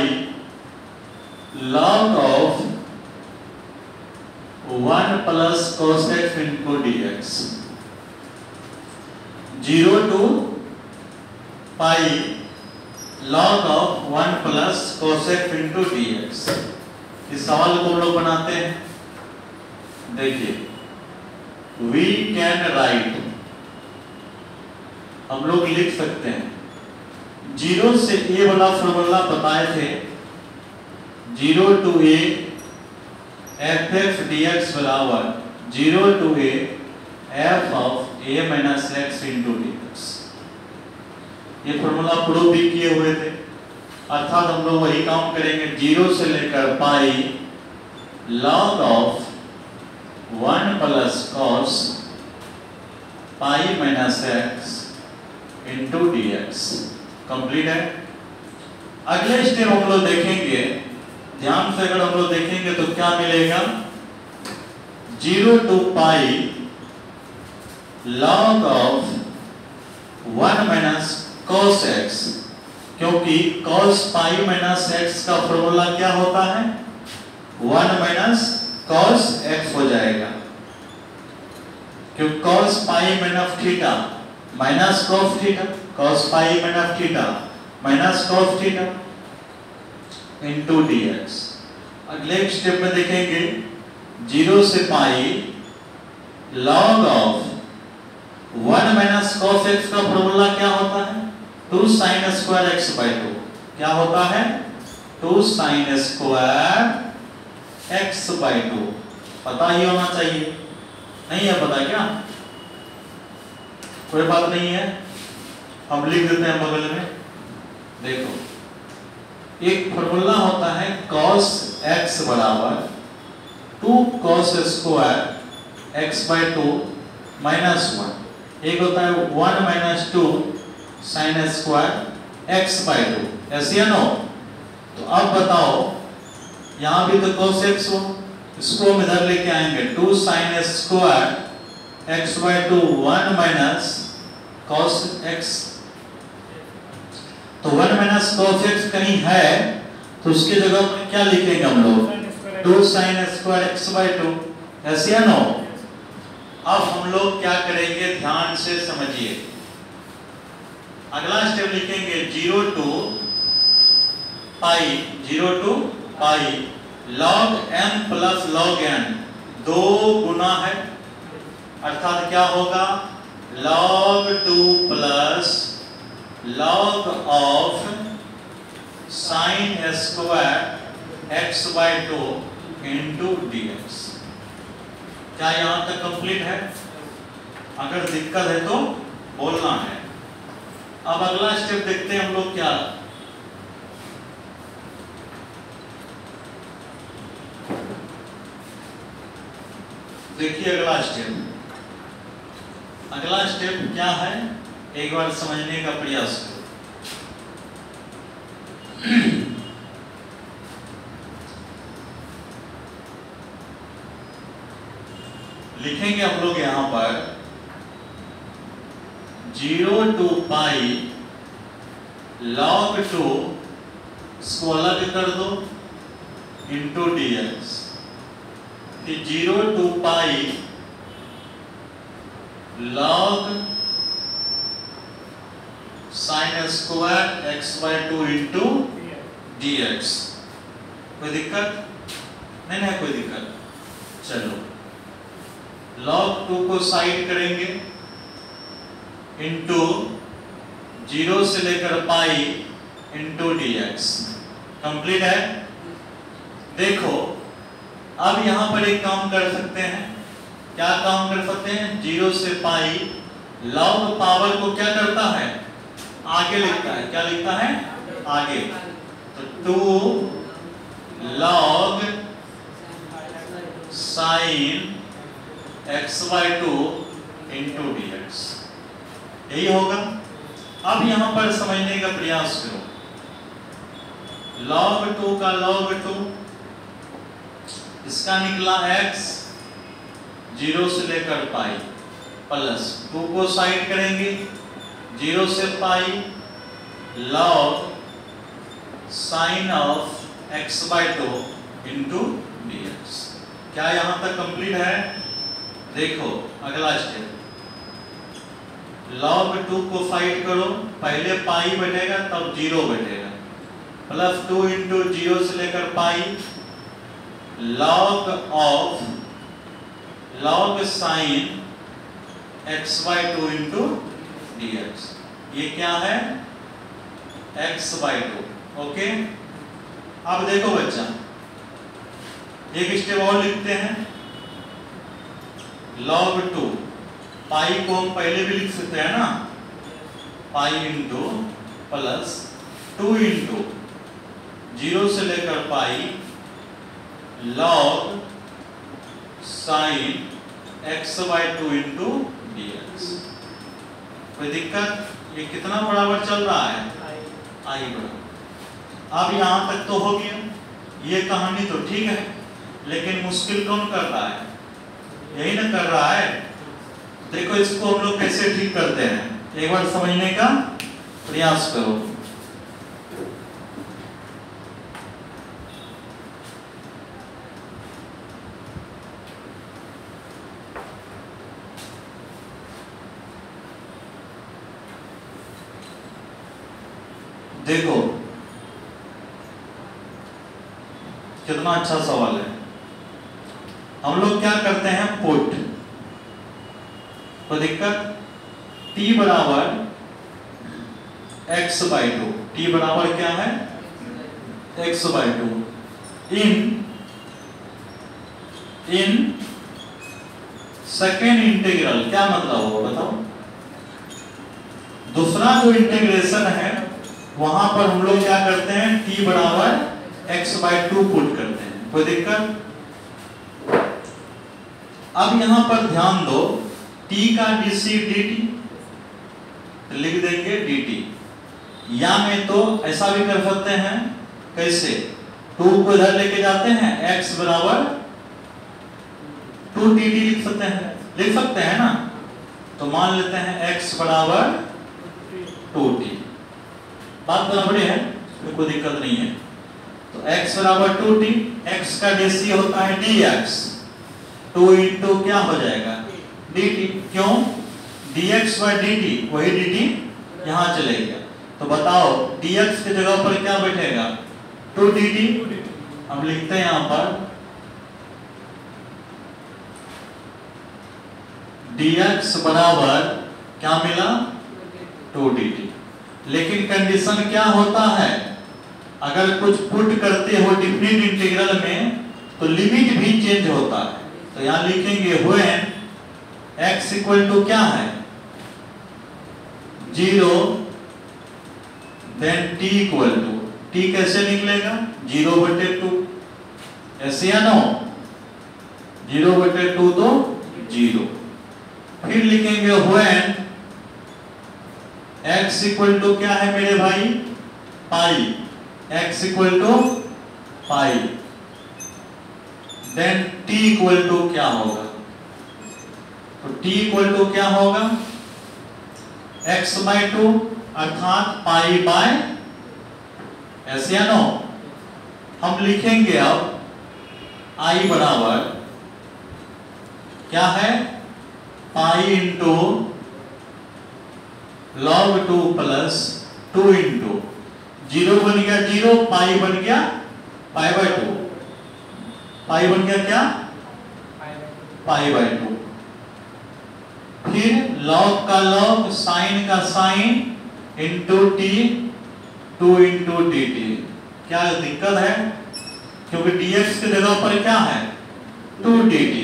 log of 1 plus cos x into dx, 0 to pi log of 1 plus cos x into dx। इस सवाल को हम लोग बनाते हैं। देखिए, we can write, हम लोग लिख सकते हैं 0 से a वाला फॉर्मूला बताए थे, 0 to a fx dx बराबर 0 to a f of a minus x into dx। ये फॉर्मूला प्रूव भी किए हुए थे, अर्थात हम लोग वही काम करेंगे, 0 से लेकर pi log of 1 plus cos pi minus x into dx। Complete है। अगले स्टेप हम लोग देखेंगे, ध्यान से अगर हम लोग देखेंगे तो क्या मिलेगा, 0 to pi log of 1 minus cos x, क्योंकि cos पाई माइनस x का फॉर्मूला क्या होता है, 1 माइनस cos x हो जाएगा, क्योंकि cos पाई minus theta minus cos theta, cos पाई minus theta minus cos theta into dx। अगले स्टेप में देखेंगे 0 से pi log of 1 minus cos x का फॉर्मूला क्या होता है, 2 sin स्क्वायर x by 2। क्या होता है, 2 sin स्क्वायर x by 2। पता ही होना चाहिए, नहीं है पता क्या, कोई बात नहीं है, हम लिख देते हैं बगल में। देखो, एक फॉर्मूला होता है cos x बराबर 2 cos square x by 2 minus 1, एक होता है 1 minus 2 sin square x by 2, ऐसे है नो। तो अब बताओ, यहाँ भी तो cos x हो, इसको हम इधर लेके आएंगे, 2 sin square x by 2 1 minus cos x। तो 1 माइनस cos x कहीं है तो उसकी जगह पर क्या लिखेंगे हम लोग, 2 sin स्क्वायर x by 2, ऐसे है नो। अब हम लोग क्या करेंगे, ध्यान से समझिए। अगला स्टेप लिखेंगे 0 to pi log m plus log n, 2 गुना है, अर्थात क्या होगा, log 2 plus log of sin square x by 2 into dx। क्या यहां तक कंप्लीट है? अगर दिक्कत है तो बोलना है। अब अगला स्टेप देखते हैं हम लोग क्या, देखिए अगला स्टेप क्या है, एक बार समझने का प्रयास करो। लिखेंगे हम लोग यहां पर 0 to pi log 2, इसको अलग कर दो, into dx। 0 to pi log sin square x by 2 into dx। कोई दिक्कत नहीं है, कोई दिक्कत। चलो, log 2 को साइड करेंगे, into 0 से लेकर पाई into dx। कंप्लीट है। देखो, अब यहां पर एक काम कर सकते हैं, क्या काम कर सकते हैं, 0 से पाई log पावर को क्या करता है, आगे लिखता है, क्या लिखता है, आगे। तो 2 log sin x by 2 into dx, यही होगा। अब यहां पर समझने का प्रयास करो, log 2 का log 2, इसका निकला x, 0 से लेकर पाई, प्लस 2 को साइड करेंगे, 0 से pi log sine of x by two into d x. क्या यहां तक कंप्लीट है? देखो अगला स्टेप, log 2 को फाइंड करो, पहले पाई बटेगा तब 0 बटेगा, प्लस 2 इंटू 0 से लेकर pi, log sine x by two into d x. ये क्या है? x by to. ओके, अब देखो बच्चा, एक स्टेप और लिखते हैं, log 2, पाई को हम पहले भी लिख सकते हैं ना, पाई इंटू प्लस 2 इंटू 0 से लेकर pi log sine x by two into d x. कोई दिक्कत? ये कितना बराबर चल रहा है? आई बराबर। अब यहां तक तो हो गया, ये कहानी तो ठीक है, लेकिन मुश्किल कौन कर रहा है? यही ना कर रहा है। देखो इसको हम लोग कैसे ठीक करते हैं, एक बार समझने का प्रयास करो। देखो कितना अच्छा सवाल है। हम लोग क्या करते हैं, पुट, कोई दिक्कत? t बराबर x बाई टू, t बराबर क्या है? x by to, in second integral. क्या मतलब हो बताओ? दूसरा जो इंटीग्रेशन है वहां पर हम लोग क्या करते हैं, t बराबर x बाई टू पुट करते हैं। कोई दिक्कत? अब यहां पर ध्यान दो, t का dc dt तो लिख देंगे dt, या में तो ऐसा भी कर सकते हैं, कैसे? 2 को इधर लेके जाते हैं, x बराबर 2 dt लिख सकते हैं ना। तो मान लेते हैं x बराबर 2t, बात बराबर है, कोई दिक्कत नहीं है। तो x बराबर 2t, x का dc होता है dx, 2 इंटू क्या हो जाएगा? dt। क्यों? dx बाई dt, वही dt यहां चलेगा। तो बताओ dx की जगह पर क्या बैठेगा? 2 dt। हम लिखते हैं यहां पर dx बराबर क्या मिला? 2 dt। लेकिन कंडीशन क्या होता है, अगर कुछ पुट करते हो डिफरेंट इंटीग्रल में तो लिमिट भी चेंज होता है। तो यहां लिखेंगे व्हेन x इक्वल टू क्या है? 0, then t equal to, t कैसे निकलेगा? 0/2, ऐसे या नो? 0/2 तो 0। फिर लिखेंगे व्हेन x इक्वल टू क्या है मेरे भाई? Pi, x equal to pi, then t equal to क्या होगा? तो t इक्वल टू क्या होगा? x बाई टू अर्थात पाई बाय, ऐसे या नो? हम लिखेंगे अब i बराबर क्या है? Pi into log 2 plus 2 into 0 बन गया 0, पाई बन गया पाई बाय 2, पाई बन गया क्या? पाई बाय 2। फिर log का log, साइन का sine into t, 2 into dt। क्या दिक्कत है? क्योंकि dx की जगह पर क्या है? 2 dt।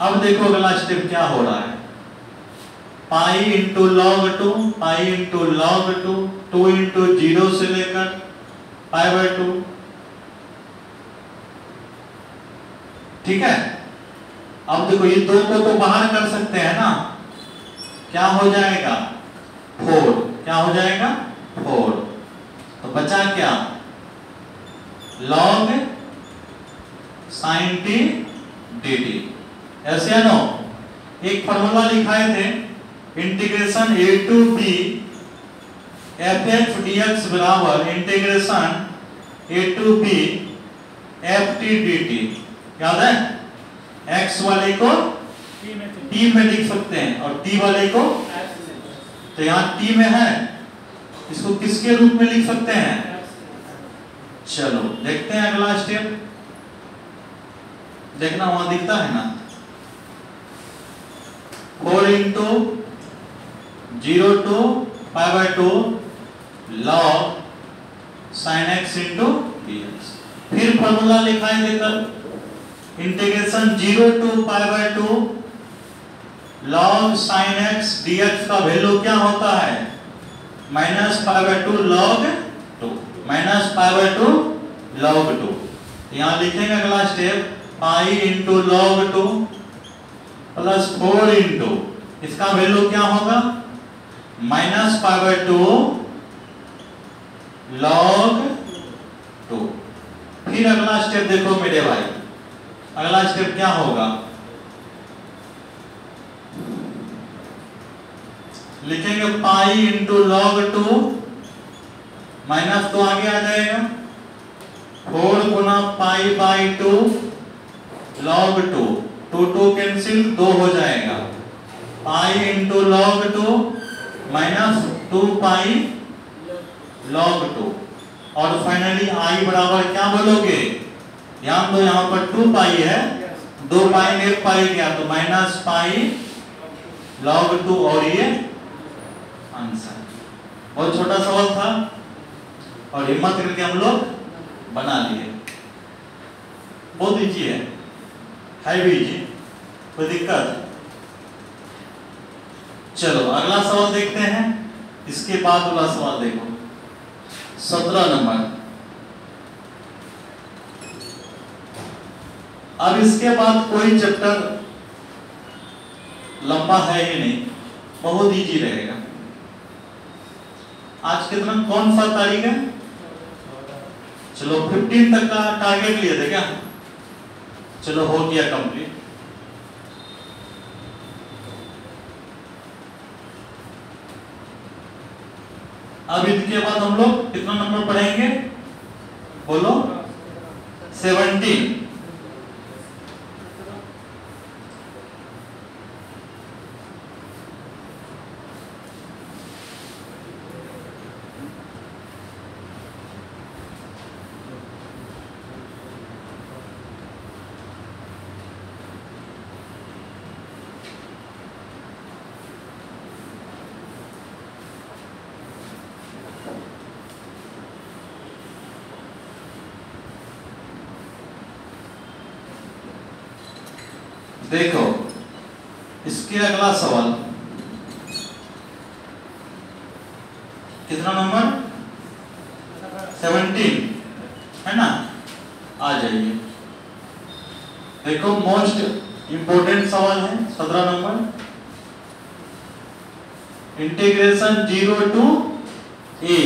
अब देखो अगला स्टेप क्या हो रहा है, pi into log 2, pi into log 2, 2 into 0 से लेकर पाई बाय 2। ठीक है? अब देखो ये 2 को तो बाहर कर सकते हैं ना, क्या हो जाएगा? 4। क्या हो जाएगा? 4। तो बचा क्या? log sin t dt, ऐसे है नो? एक फॉर्मूला लिखाए थे, integration a to b fx dx बराबर integration a to b f t d t, याद है? एक्स वाले को टी में लिख सकते हैं और टी वाले को, तो यहाँ टी में है, इसको किसके रूप में लिख सकते हैं? चलो देखते हैं अगला स्टेप, देखना वहां दिखता है ना, 4 into 0 to π/2 log sin x into dx। फिर फॉर्मूला लिखाएं देकर, integration 0 to π/2 log sin x dx का वैल्यू क्या होता है? -π/2 log 2, -π/2 log 2। यहाँ लिखेंगे अगला step, pi into log 2 plus 4 into, इसका वैल्यू क्या होगा? -π/2 log 2। फिर अगला स्टेप देखो मेरे भाई, अगला स्टेप क्या होगा? लिखेंगे पाई इंटू log 2, माइनस तो आगे आ जाएगा, 4 गुना π/2 log 2, 2 कैंसिल, 2 हो जाएगा, पाई इंटू log 2 माइनस 2 पाई log 2, और फाइनली आई बराबर क्या बोलोगे? ध्यान दो, यहाँ पर 2 पाई है, 2 पाई में 1 पाई गया तो माइनस पाई log 2, और ये आंसर। बहुत छोटा सवाल था और हिम्मत करके हम लोग बना लिए, बहुत इजी है भी इजी, कोई दिक्कत? चलो अगला सवाल देखते हैं, इसके बाद वाला सवाल देखो 17 नंबर। अब इसके बाद कोई चैप्टर लंबा है ही नहीं, बहुत इजी रहेगा। आज कितना, कौन सा तारीख है? चलो 15 तक का टारगेट लिए थे क्या? चलो हो गया कंप्लीट। अब इसके बाद हम लोग कितना नंबर पढ़ेंगे? बोलो 17। देखो इसके अगला सवाल कितना नंबर? 17 है ना? आ जाइए, देखो मोस्ट इंपोर्टेंट सवाल है 17 नंबर। Integration 0 to a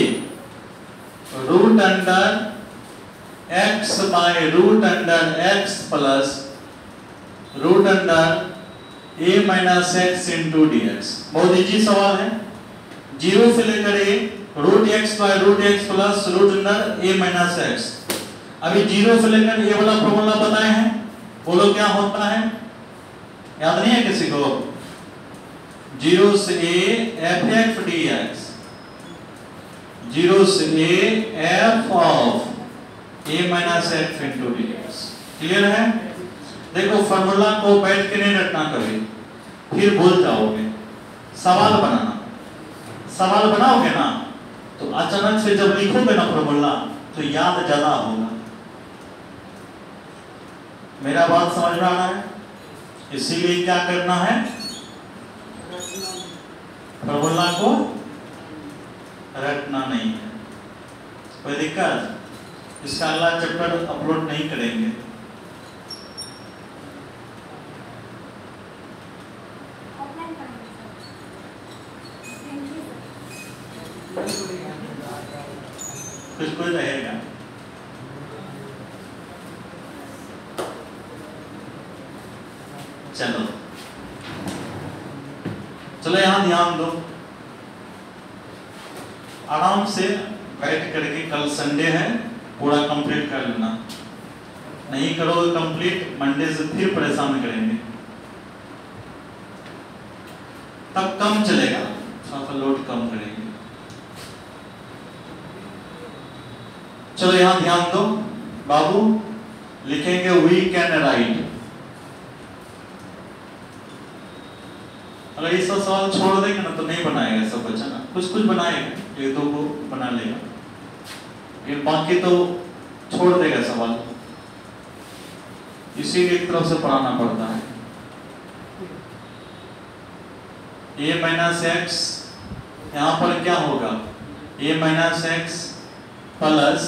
root under x by root under x plus root under a minus x into dx। बहुत इजी सवाल है, 0 से लेकर a root x by root x plus root under a minus x। अभी 0 से लेकर a वाला फॉर्मूला बताए हैं, बोलो क्या होता है? याद नहीं है किसी को? 0 से a f(x) dx, 0 से a f of a minus x into dx। Clear है? देखो फॉर्मूला को बैठ के नहीं रटना कभी, फिर भूल जाओगे। सवाल बनाना, सवाल बनाओगे ना तो अचानक से जब लिखोगे ना फॉर्मूला तो याद ज्यादा होगा। मेरा बात समझ में आ रहा है? इसीलिए क्या करना है, फॉर्मूला को रटना नहीं है। कोई दिक्कत? इसका अगला चैप्टर अपलोड नहीं करेंगे। कुछ कोई रहेगा? चलो चलो यहां ध्यान दो, आराम से बैठ करके, कल संडे है पूरा कंप्लीट कर लेना, नहीं करोगे कंप्लीट मंडे से फिर परेशान करेंगे, तब कम चलेगा, थोड़ा सा लोड कम करेंगे। चलो यहां ध्यान दो बाबू, लिखेंगे वी कैन राइट। अगर ये सब सवाल छोड़ देंगे ना तो नहीं बनाएगा सब बच्चा ना, कुछ कुछ बनाएगा, एक दो को बना लेगा, लेकिन बाकी तो छोड़ देगा सवाल, इसीलिए एक तरफ से पढ़ाना पड़ता है। a माइनस एक्स, यहाँ पर क्या होगा, a minus x plus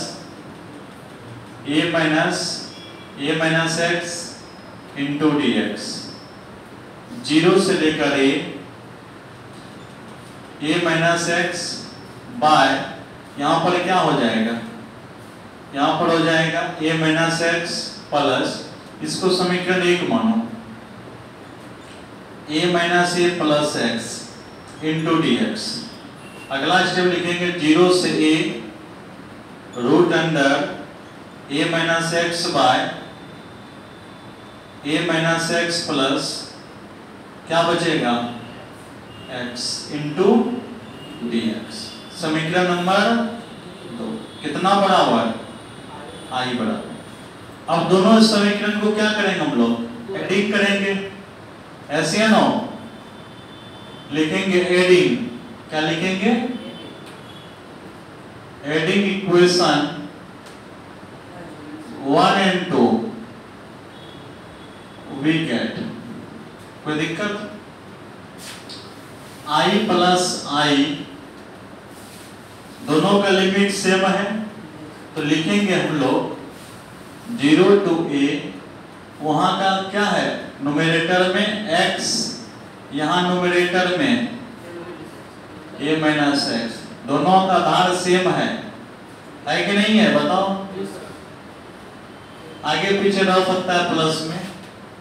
a minus x into d x, zero से लेकर a माइनस एक्स बाय, यहाँ पर क्या हो जाएगा, यहाँ पर हो जाएगा a माइनस एक्स प्लस, इसको समीकरण 1 मानो, a minus a plus x into d x. अगला स्टेप लिखेंगे जीरो से a root under a minus x by a minus x plus क्या बचेगा x इंटू डी एक्स। समीकरण नंबर 2 कितना बराबर i बराबर। अब दोनों समीकरण को क्या करेंगे हम लोग, एडिंग करेंगे, ऐसे है ना, लिखेंगे एडिंग, क्या लिखेंगे, adding equation 1 and 2 we get, कोई दिक्कत, i प्लस i दोनों का लिमिट सेम है, तो लिखेंगे हम लोग 0 to a, वहां का क्या है न्यूमरेटर में x, यहाँ न्यूमरेटर में a माइनस एक्स, दोनों का आधार सेम है कि नहीं है, बताओ, आगे पीछे रह सकता है प्लस में,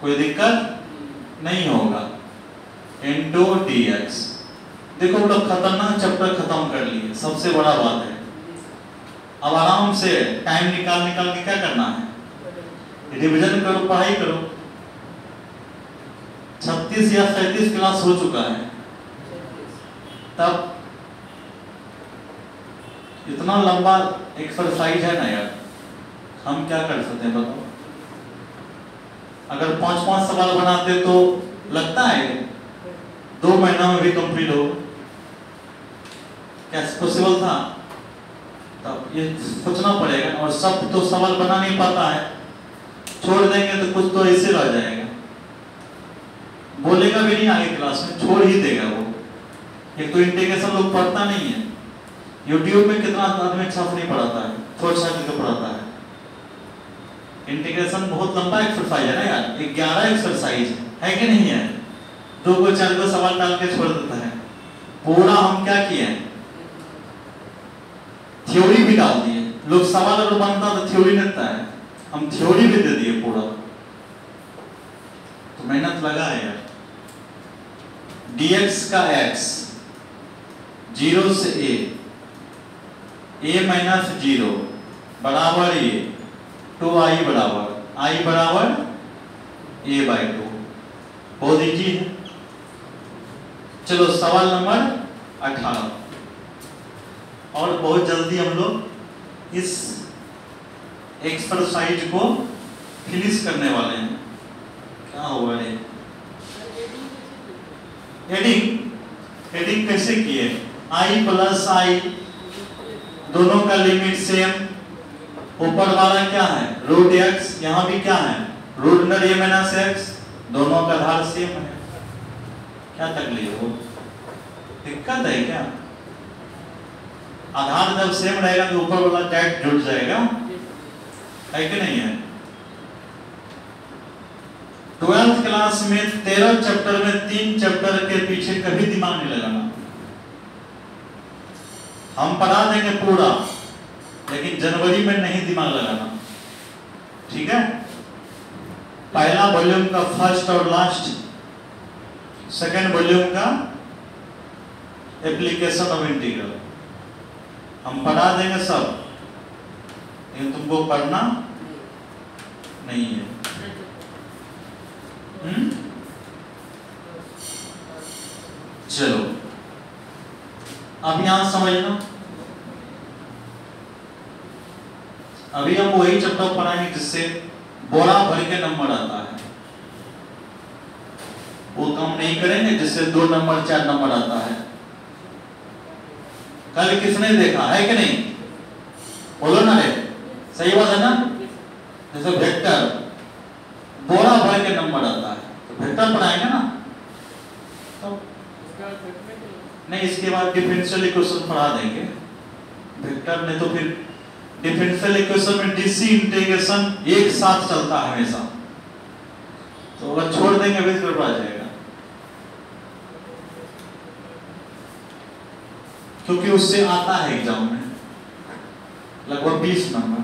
कोई दिक्कत नहीं होगा, इंटू डी एक्स। देखो हम लोग खतरनाक चैप्टर खत्म कर लिए, सबसे बड़ा बात है, अब आराम से टाइम निकाल के क्या करना है, रिवीजन करो, पढ़ाई करो। 36 या 37 क्लास हो चुका है, तब इतना लंबा एक्सरसाइज है ना यार, हम क्या कर सकते हैं बताओ। अगर 5-5 सवाल बनाते तो लगता है 2 महीना में भी कंप्लीट हो, क्या पॉसिबल था, तब ये सोचना पड़ेगा, और सब तो सवाल बना नहीं पाता है, छोड़ देंगे तो कुछ तो ऐसे रह जाएगा, बोलेगा भी नहीं आगे क्लास में, छोड़ ही देगा वो। एक तो इंटीग्रेशन लोग पढ़ता नहीं है, यूट्यूब में कितना आदमी अच्छा नहीं पढ़ाता है, छोड़ छाड़ के पढ़ाता है। इंटीग्रेशन बहुत लंबा एक्सरसाइज है ना यार, 11 एक्सरसाइज है कि नहीं है, 2 को 4 को सवाल डाल के छोड़ देता है। पूरा हम क्या किए, थ्योरी भी डाल दिए, लोग सवाल अगर बनता तो थ्योरी देता है, हम थ्योरी भी दे दिए पूरा, तो मेहनत लगा है यार। dx का x 0 से a माइनस 0 बराबर ये 2i बराबर i बराबर a/2, बहुत इजी है। चलो सवाल नंबर 18, और बहुत जल्दी हम लोग इस एक्सरसाइज को फिनिश करने वाले हैं। क्या हुआ है, एडिंग कैसे किए, i प्लस i दोनों का लिमिट सेम, ऊपर वाला क्या है रूट x, यहाँ भी क्या है root under a minus x, दोनों का आधार सेम है, क्या तकलीफ हो, दिक्कत है क्या, आधार जब सेम रहेगा तो ऊपर वाला डायरेक्ट जुड़ जाएगा, है कि नहीं है। 12th क्लास में 13 चैप्टर में 3 चैप्टर के पीछे कभी दिमाग नहीं लगाना, हम पढ़ा देंगे पूरा, लेकिन जनवरी में नहीं दिमाग लगाना, ठीक है। पहला वॉल्यूम का फर्स्ट और लास्ट, सेकंड वॉल्यूम का एप्लीकेशन ऑफ इंटीग्रल हम पढ़ा देंगे सब, लेकिन तुमको पढ़ना नहीं है। चलो अब यहां समझना, अभी हम वही चैप्टर पढ़ाएंगे जिससे बोरा भर के नंबर आता है, वो काम नहीं करेंगे जिससे 2 नंबर 4 नंबर आता है। कल किसने देखा है कि नहीं, बोलो ना रे, सही बात है ना। जैसे वेक्टर बोरा भर के नंबर आता है तो वेक्टर पढ़ाएंगे ना, तो नहीं इसके बाद डिफरेंशियल इक्वेशन पढ़ा देंगे वेक्टर, नहीं तो फिर डिफरेंशियल इक्वेशन में डीसी इंटीग्रेशन एक साथ चलता है हमेशा, तो अगर छोड़ देंगे फिर गड़बड़ा जाएगा, क्योंकि उससे आता है एग्जाम में लगभग 20 नंबर।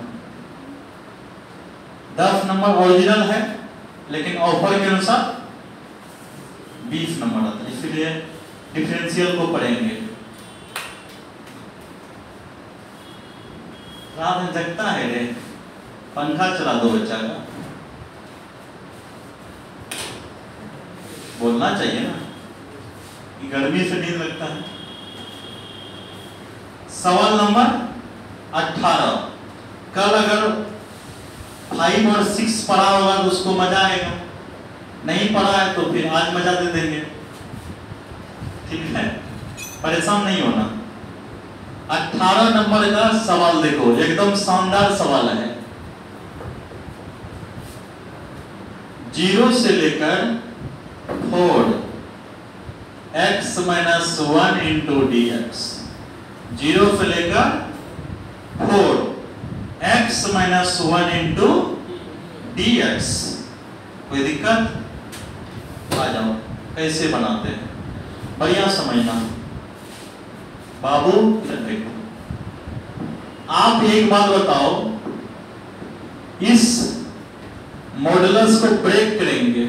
10 नंबर ओरिजिनल है लेकिन ऑफर के अनुसार 20 नंबर आता है, इसलिए डिफरेंशियल को पढ़ेंगे। रात में जगता है रे, पंखा चला दो बच्चा का, बोलना चाहिए ना कि गर्मी से नींद लगता है। सवाल नंबर 18, कल अगर 5 और 6 पढ़ा होगा तो उसको मजा आएगा, नहीं पढ़ा है तो फिर आज मजा दे देंगे, ठीक है, परेशान नहीं होना। 18 नंबर का सवाल देखो, एकदम शानदार सवाल है। 0 से लेकर 4 x माइनस 1 इंटू dx, 0 से लेकर 4 x माइनस 1 इंटू dx, कोई दिक्कत? आ जाओ कैसे बनाते हैं, बढ़िया समझना बाबू। देखो आप एक बात बताओ, इस मॉडुलस को ब्रेक करेंगे,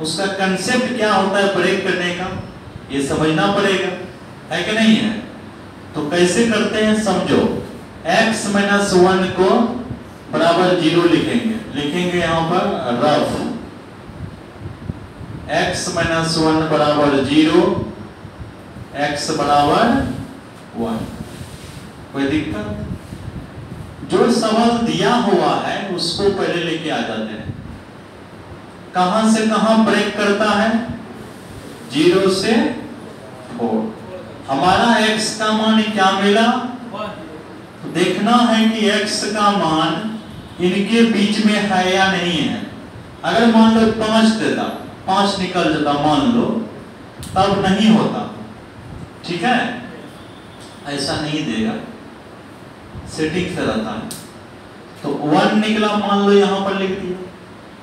उसका कंसेप्ट क्या होता है ब्रेक करने का, ये समझना पड़ेगा, है कि नहीं है? तो कैसे करते हैं समझो। x माइनस 1 को बराबर 0 लिखेंगे यहां पर रफ, x माइनस 1 बराबर 0, x बराबर 1, कोई दिक्कत? जो सवाल दिया हुआ है उसको पहले लेके आ जाते हैं। कहां से कहां ब्रेक करता है? 0 से 4। हमारा x का मान क्या मिला? देखना है कि x का मान इनके बीच में है या नहीं है। अगर मान लो 5 देता, 5 निकल जाता मान लो, तब नहीं होता, ठीक है, ऐसा नहीं देगा, सेटिंग से रहता है। तो 1 निकला मान लो, यहां पर लिख दिया,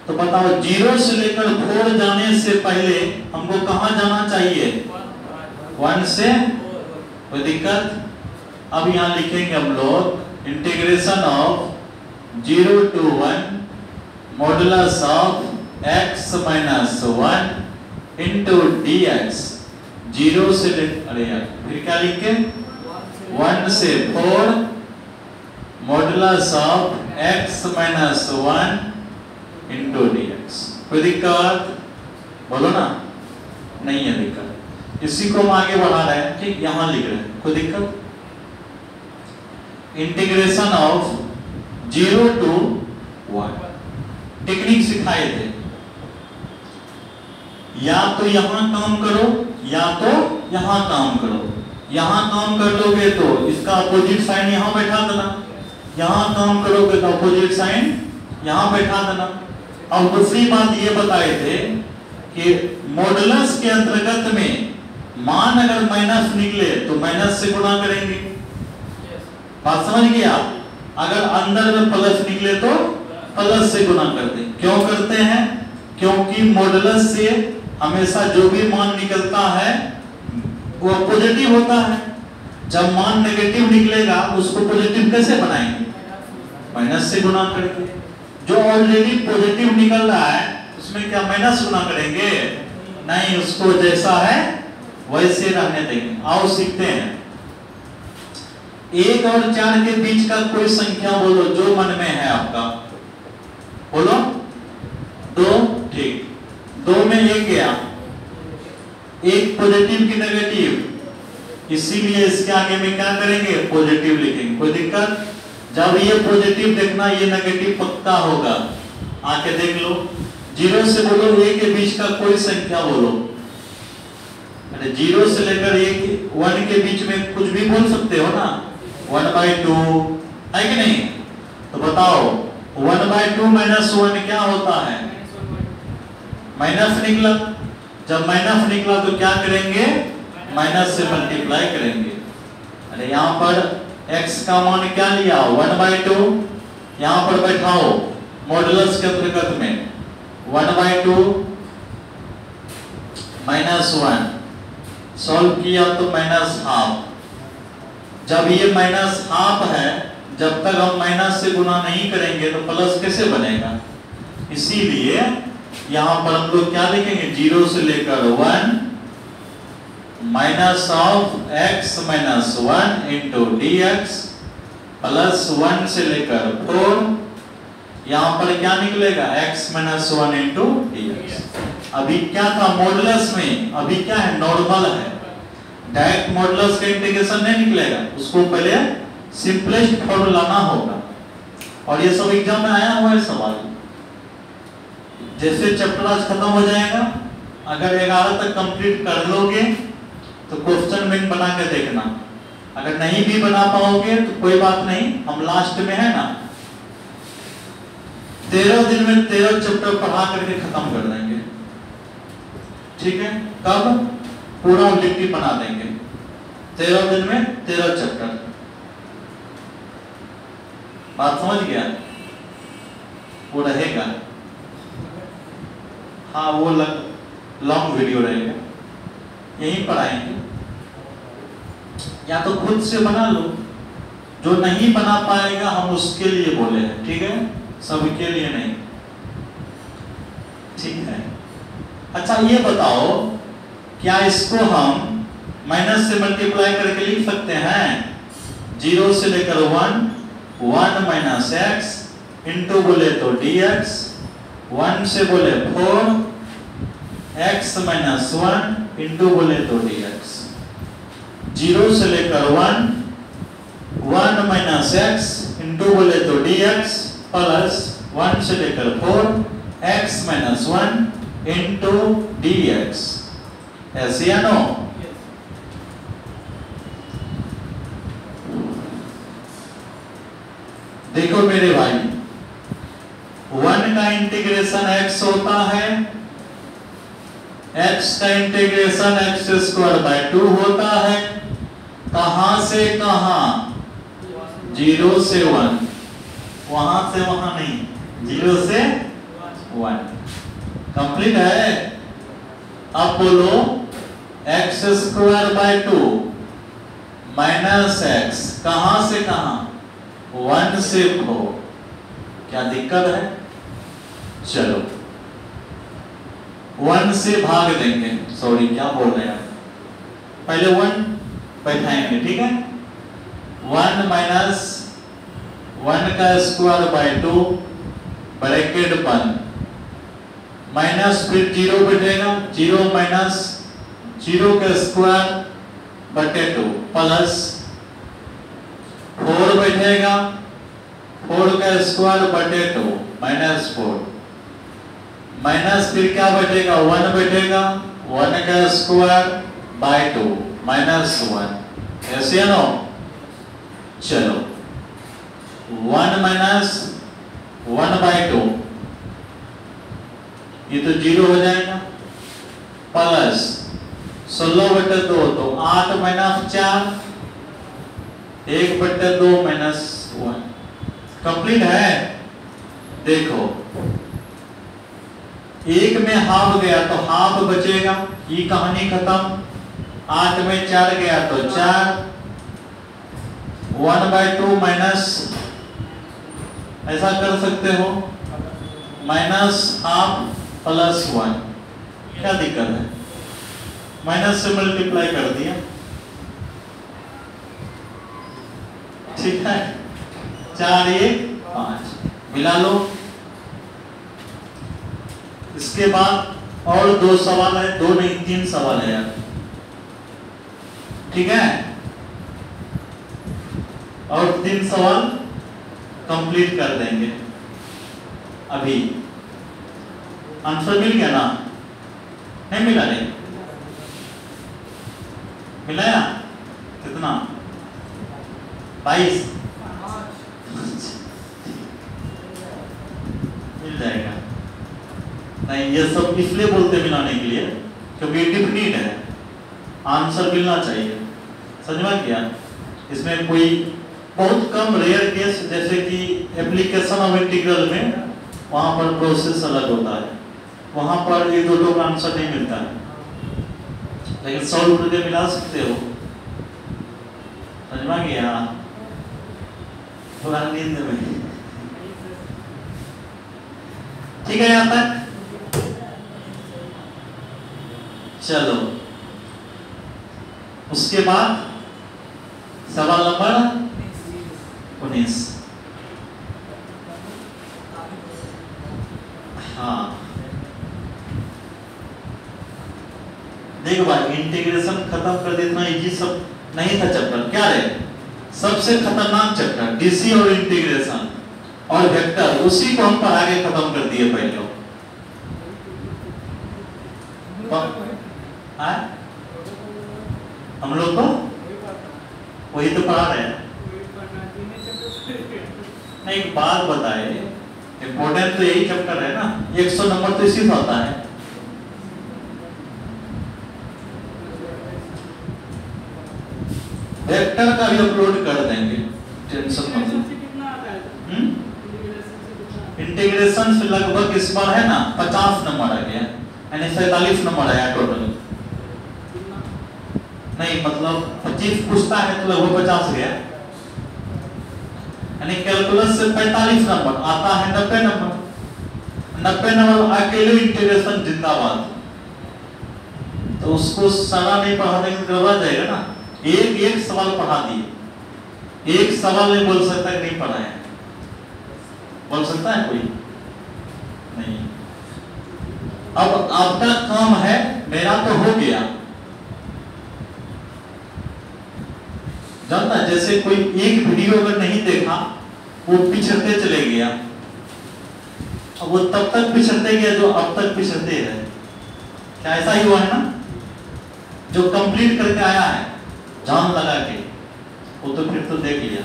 तो बताओ 0 से लेकर 4 जाने से पहले हमको कहां जाना चाहिए? 1 से, कोई दिक्कत? अब यहां लिखेंगे हम लोग integration of 0 to 1 modulus of x minus 1 into dx, 0 से ले, अरे यार फिर क्या लिखे? 1 से 4 modulus of x minus 1 into dx, कोई दिक्कत? बोलो ना, नहीं है दिक्कत। इसी को हम आगे बढ़ा रहे हैं, ठीक, यहां लिख रहे हैं, कोई दिक्कत? इंटीग्रेशन ऑफ 0 to 1 टेक्निक सिखाए थे, या तो यहां काम करो या तो यहां काम करो। यहां काम कर लोगे तो इसका अपोजिट साइन यहां बैठा देना, यहां काम करोगे तो अपोजिट साइन यहां बैठा देना। और दूसरी बात ये बताए थे कि मॉडुलस के अंतर्गत में मान अगर माइनस निकले तो माइनस से गुणा करेंगे, बात समझ गए आप? अगर अंदर में प्लस निकले तो प्लस से गुणा करते हैं। क्यों करते हैं? क्योंकि मॉडुलस से हमेशा जो भी मान निकलता है वो पॉजिटिव होता है। जब मान नेगेटिव निकलेगा उसको पॉजिटिव कैसे बनाएंगे? माइनस से गुणा करके। जो ऑलरेडी पॉजिटिव निकल रहा है उसमें क्या माइनस गुणा करेंगे? नहीं, उसको जैसा है वैसे रहने देंगे। आओ सीखते हैं। 1 और 4 के बीच का कोई संख्या बोलो जो मन में है आपका, बोलो। 2, ठीक। 2 में 1 गया, 1 पॉजिटिव की नेगेटिव, इसीलिए इसके आगे में क्या करेंगे, पॉजिटिव लिखेंगे। कोई दिक्कत? जब ये पॉजिटिव देखना ये नेगेटिव पक्का होगा, आके देख लो। 0 से बोलो 1 के बीच का कोई संख्या बोलो। अरे 0 से लेकर 1 के बीच में कुछ भी बोल सकते हो ना, 1/2 है कि नहीं? तो बताओ 1/2 माइनस 1 क्या होता है, माइनस निकला। जब माइनस निकला तो क्या करेंगे, माइनस से मल्टीप्लाई करेंगे। अरे यहाँ पर x का मान क्या लिया, 1/2, यहाँ पर बैठाओ मॉडुलस के अंतर्गत में 1/2 माइनस 1 सॉल्व किया तो माइनस हाफ। जब ये माइनस हाफ है, जब तक हम माइनस से गुना नहीं करेंगे तो प्लस कैसे बनेगा, इसीलिए यहां पर हम लोग क्या लिखेंगे, 0 से लेकर 1 minus of x minus 1 into dx plus 1 से लेकर 4, यहां पर क्या निकलेगा, x माइनस 1 इंटू dx। अभी क्या था मॉडुलस में, अभी क्या है, नॉर्मल है। डायरेक्ट मॉडुलस का इंटीग्रेशन नहीं निकलेगा, उसको पहले सिंपलेस्ट फॉर्म लाना होगा। और ये सब एग्जाम में आया हुआ है सवाल। जैसे चैप्टर आज खत्म हो जाएगा, अगर 11 तक कंप्लीट कर लोगे तो क्वेश्चन बैंक बना के देखना। अगर नहीं भी बना पाओगे तो कोई बात नहीं, हम लास्ट में है ना 13 दिन में 13 चैप्टर पढ़ा करके खत्म कर देंगे, ठीक है? कब? पूरा ऑब्जेक्टिव बना देंगे 13 दिन में 13 चैप्टर। बात समझ गया? वो रहेगा, हाँ वो लॉन्ग वीडियो रहेगा, यहीं पर आएंगे। या तो खुद से बना लो, जो नहीं बना पाएगा हम उसके लिए बोले हैं, ठीक है? सबके लिए नहीं, ठीक है? अच्छा ये बताओ, क्या इसको हम माइनस से मल्टीप्लाई करके लिख सकते हैं? 0 से लेकर 1 माइनस x इंटू बोले तो dx, 1 से बोले 4 x माइनस 1 इंटू बोले तो dx। 0 से लेकर 1 माइनस x इंटू बोले तो dx प्लस 1 से लेकर 4 x माइनस 1 इंटू dx। ऐसे या नो? देखो मेरे भाई, 1 का इंटीग्रेशन x होता है, x का इंटीग्रेशन x² 2 होता है। कहां से कहां? 0 से 1, वहां से वहां नहीं, 0 से 1। कंप्लीट है? अब बोलो x² 2 माइनस x, कहां से कहां? 1 से 4। क्या दिक्कत है? चलो 1 से भाग देंगे, सॉरी क्या बोल रहे हैं, पहले 1 बैठाएंगे, ठीक है? 1 माइनस 1 का स्क्वायर 2 ब्रैकेट बंद, माइनस फिर 0 बैठेगा, 0 माइनस 0 का स्क्वायर 2 प्लस 4 बैठेगा, 4 का स्क्वायर 2 माइनस 4, माइनस फिर क्या बैठेगा, 1 बैठेगा, 1 का स्क्वायर 2 माइनस 1। ऐसे है ना? चलो 1 माइनस 1/2, ये तो 0 हो जाएगा, प्लस 16/2 तो 8 माइनस 4, 1/2 माइनस 1। कंप्लीट है? देखो 1 में हाफ गया तो हाफ बचेगा, ये कहानी खत्म। 8 में 4 गया तो 4, 1/2 माइनस, ऐसा कर सकते हो, माइनस हाफ प्लस 1। क्या दिक्कत है? माइनस से मल्टीप्लाई कर दिया, ठीक है, 4 1 5 मिला लो। इसके बाद और 2 सवाल है, 2 नहीं 3 सवाल है यार, ठीक है, और 3 सवाल कंप्लीट कर देंगे। अभी आंसर मिल गया ना? नहीं मिला? नहीं मिलाया? कितना? 22 मिल जाएगा। नहीं, ये सब इसलिए बोलते मिलाने के लिए क्योंकि डिफिनिट है, आंसर मिलना चाहिए। समझ में क्या? इसमें कोई बहुत कम रेयर केस, जैसे कि एप्लीकेशन ऑफ इंटीग्रल में वहां पर प्रोसेस अलग होता है, वहां पर 1-2 का आंसर नहीं मिलता है, लेकिन सॉल्व करके मिला सकते हो। समझ में गया? थोड़ा नींद में, ठीक है यहां तक? चलो, उसके बाद सवाल नंबर 19। हाँ, देखो भाई, इंटीग्रेशन खत्म कर देना इजी सब नहीं था चैप्टर। क्या है सबसे खतरनाक चैप्टर? डीसी और इंटीग्रेशन और वेक्टर, उसी को हम पढ़ा के खत्म कर दिए पहले। हम लोग तो वही तो पढ़ा रहे हैं। नहीं, एक बात बताए, इम्पोर्टेंट तो यही चैप्टर है ना, 100 नंबर तो इसी से आता है। वेक्टर का भी अपलोड कर देंगे, टेंशन मत लो। इंटीग्रेशन से लगभग इस बार है ना 50 नंबर आ गया, यानी 47 नंबर आया टोटल। नहीं मतलब 25 पूछता है तो लगभग 50 गया, यानी कैलकुलस से 45 नंबर आता है, 90 नंबर। 90 नंबर अकेले इंटीग्रेशन जिंदाबाद। तो उसको सारा नहीं पढ़ा देंगे तो गड़बड़ा जाएगा ना। एक सवाल पढ़ा दिए, एक सवाल नहीं बोल सकता कि नहीं पढ़ा है। बोल सकता है कोई? नहीं। अब आपका काम है, मेरा तो हो गया, जानता, जैसे कोई एक वीडियो अगर नहीं देखा, वो पिछड़ते चले गया, अब वो तब तक पिछड़ते गया जो अब तक पिछड़ते रहे। क्या ऐसा ही हुआ है ना? जो कंप्लीट करके आया है जान लगा के, वो तो फिर तो देख लिया।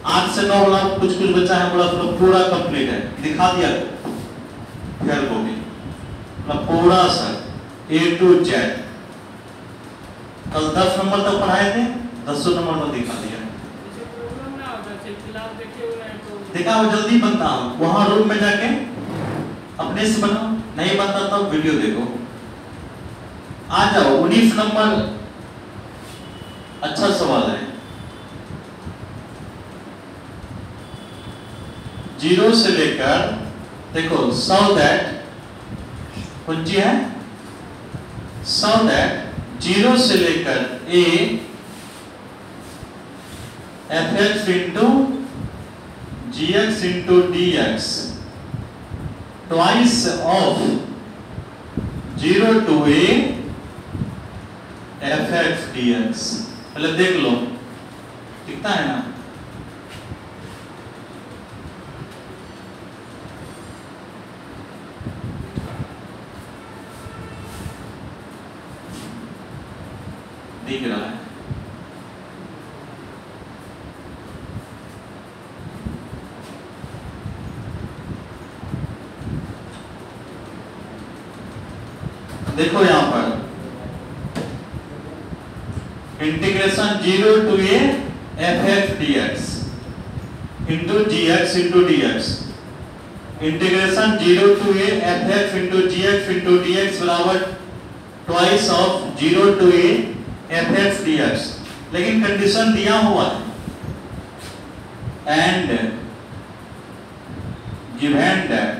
8 से 9 वाला कुछ बच्चा है, बोला पूरा कंप्लीट है, दिखा दिया फिर को भी पूरा सर A to Z। कल 10 नंबर तक पढ़ाए थे, 10 नंबर में दिखा दिया। देखा वो जल्दी बनता हो, वहां रूम में जाके अपने से बनाओ, नहीं बनता तब वीडियो देखो। आ जाओ 19 नंबर, अच्छा सवाल है। 0 से लेकर देखो, so that कुंजी है, so that 0 से लेकर a fx into gx into dx twice of 0 to a fx dx। पहले देख लो, दिखता है ना? दिख रहा है? देखो यहां पर integration 0 to a fx dx into gx into dx, integration 0 to a fx into gx into dx बराबर twice of 0 to a fx dx। लेकिन कंडीशन दिया हुआ है, एंड गिवन दैट,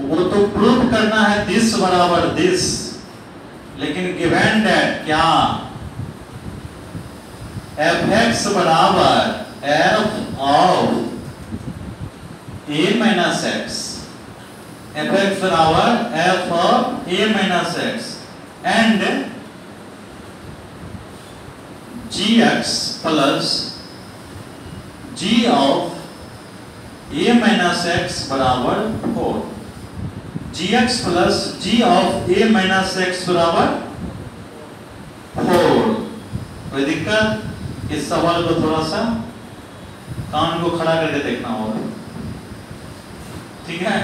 वो तो प्रूव करना है दिस बराबर दिस, लेकिन गिवन दैट क्या एफ एक्स बराबर f of a minus x, f x बराबर f of a minus x and g x plus g of a minus x बराबर 4, g x plus g of a minus x बराबर 4। कोई दिक्कत? इस सवाल को थोड़ा सा कान को खड़ा करके देखना होगा, ठीक है?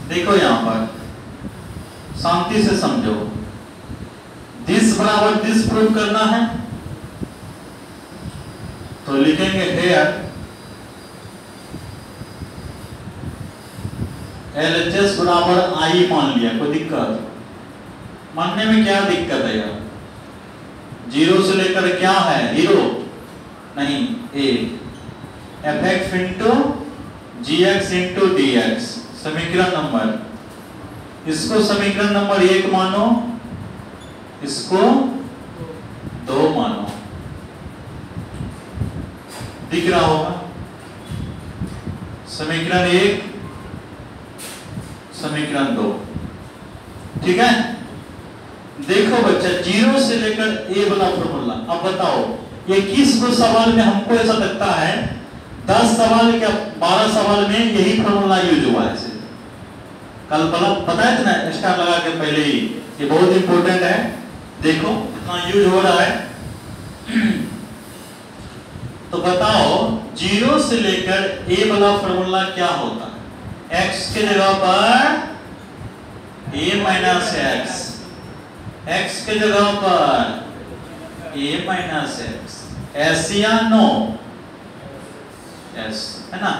देखो यहां पर शांति से समझो, दिस बराबर दिस प्रूव करना है तो लिखेंगे हेयर LHS बराबर आई मान लिया। कोई दिक्कत? मानने में क्या दिक्कत है यार? जीरो से लेकर क्या है? जीरो नहीं, a f x into g x into d x समीकरण नंबर, इसको समीकरण नंबर 1 मानो, इसको 2 मानो। दिख रहा होगा समीकरण 1 समीकरण 2, ठीक है? देखो बच्चा, जीरो से लेकर ए वाला फॉर्मूला। अब बताओ ये किस को सवाल में हमको ऐसा लगता है 10 सवाल क्या 12 सवाल में यही फॉर्मूला यूज हुआ है। कल बताया था ना स्टार लगा के पहले ही, ये बहुत इंपॉर्टेंट है। देखो कितना यूज हो रहा है। तो बताओ जीरो से लेकर ए वाला फॉर्मूला क्या होता है? एक्स के जगह पर ए माइनस एक्स, एक्स के जगह पर ए माइनस एक्स, एस या नो? एस है ना?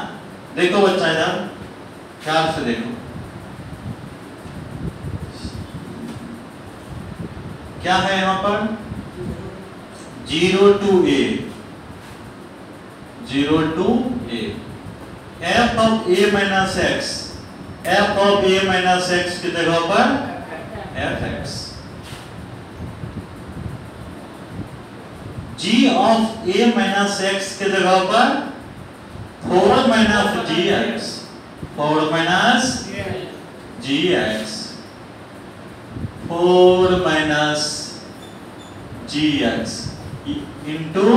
देखो बच्चा इधर ख्याल से देखो, क्या है यहां पर? 0 to a, 0 to a, f of a minus x, f of a minus x की जगह पर fx, g of a minus x के जगह पर 4 minus gx, 4 minus gx, 4 minus gx into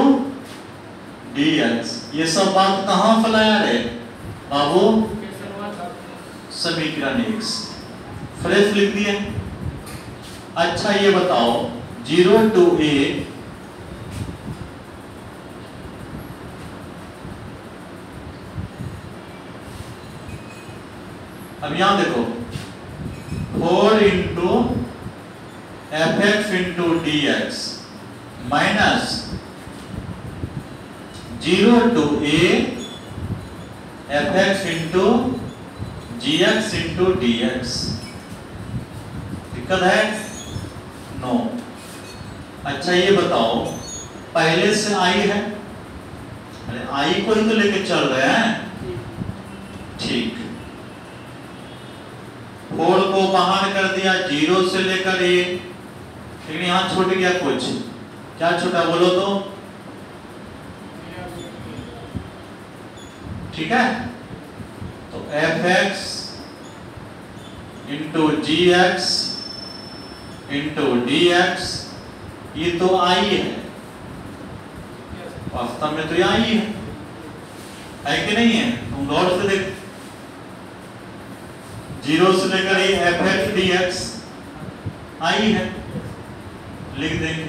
dx। ये सब बात कहां फैलाया रे बाबू? समीकरण 1 फ्रेश लिख दिए। अच्छा ये बताओ 0 to a, अब यहां देखो 4 into fx into dx minus 0 to a fx into gx into dx। दिक्कत है? नो। अच्छा ये बताओ पहले से आई है, अरे आई को ही तो लेके चल रहे हैं, ठीक। 4 को बाहर कर दिया, 0 से लेकर a, लेकिन यहां छूट गया कुछ। क्या छूटा बोलो तो? ठीक है, तो fx into gx into dx, ये तो आई है, वास्तव में तो ये आई है कि नहीं है? तुम गौर से देख, 0 से लेकर ये fx dx आई है, लिख देंगे।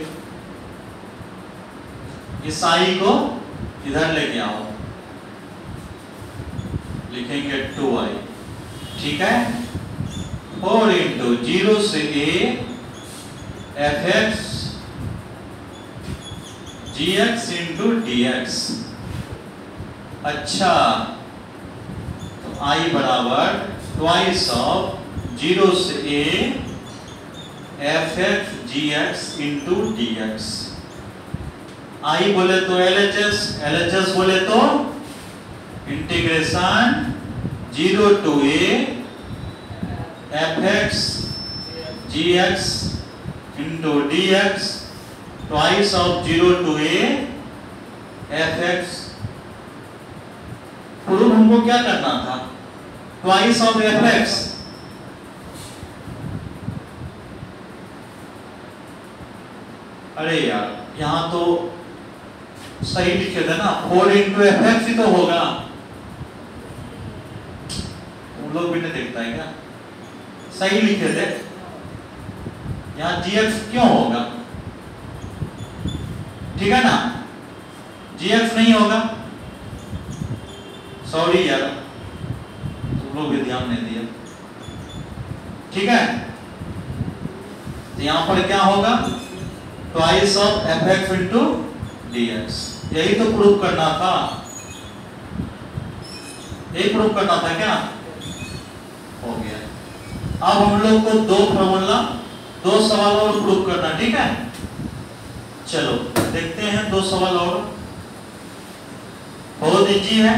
इस आई को इधर लेके आओ, लिखेंगे 2i, ठीक है? 4 इंटू 0 से a fx gx into dx। अच्छा तो i बराबर ट्वाइस ऑफ 0 से a fx gx into dx। i बोले तो LHS, LHS बोले तो integration 0 to a fx gx into dx twice of 0 to a fx। Proof हमको क्या करना था? twice of fx। अरे यार यहां तो सही लिखे थे ना, 4 into fx ही तो होगा। तुम लोग भी नहीं देखता है क्या? सही लिखे थे, यहाँ gx क्यों होगा? ठीक है ना, gx नहीं होगा। सॉरी यार, तुम लोग भी ध्यान नहीं दिया। ठीक है, तो यहां पर क्या होगा? Twice of fx into dx। यही तो प्रूफ करना था, यही प्रूफ करना था क्या? हो गया। अब हम लोग को दो सवाल और प्रूफ करना, ठीक है? चलो देखते हैं 2 सवाल और। बहुत इजी है।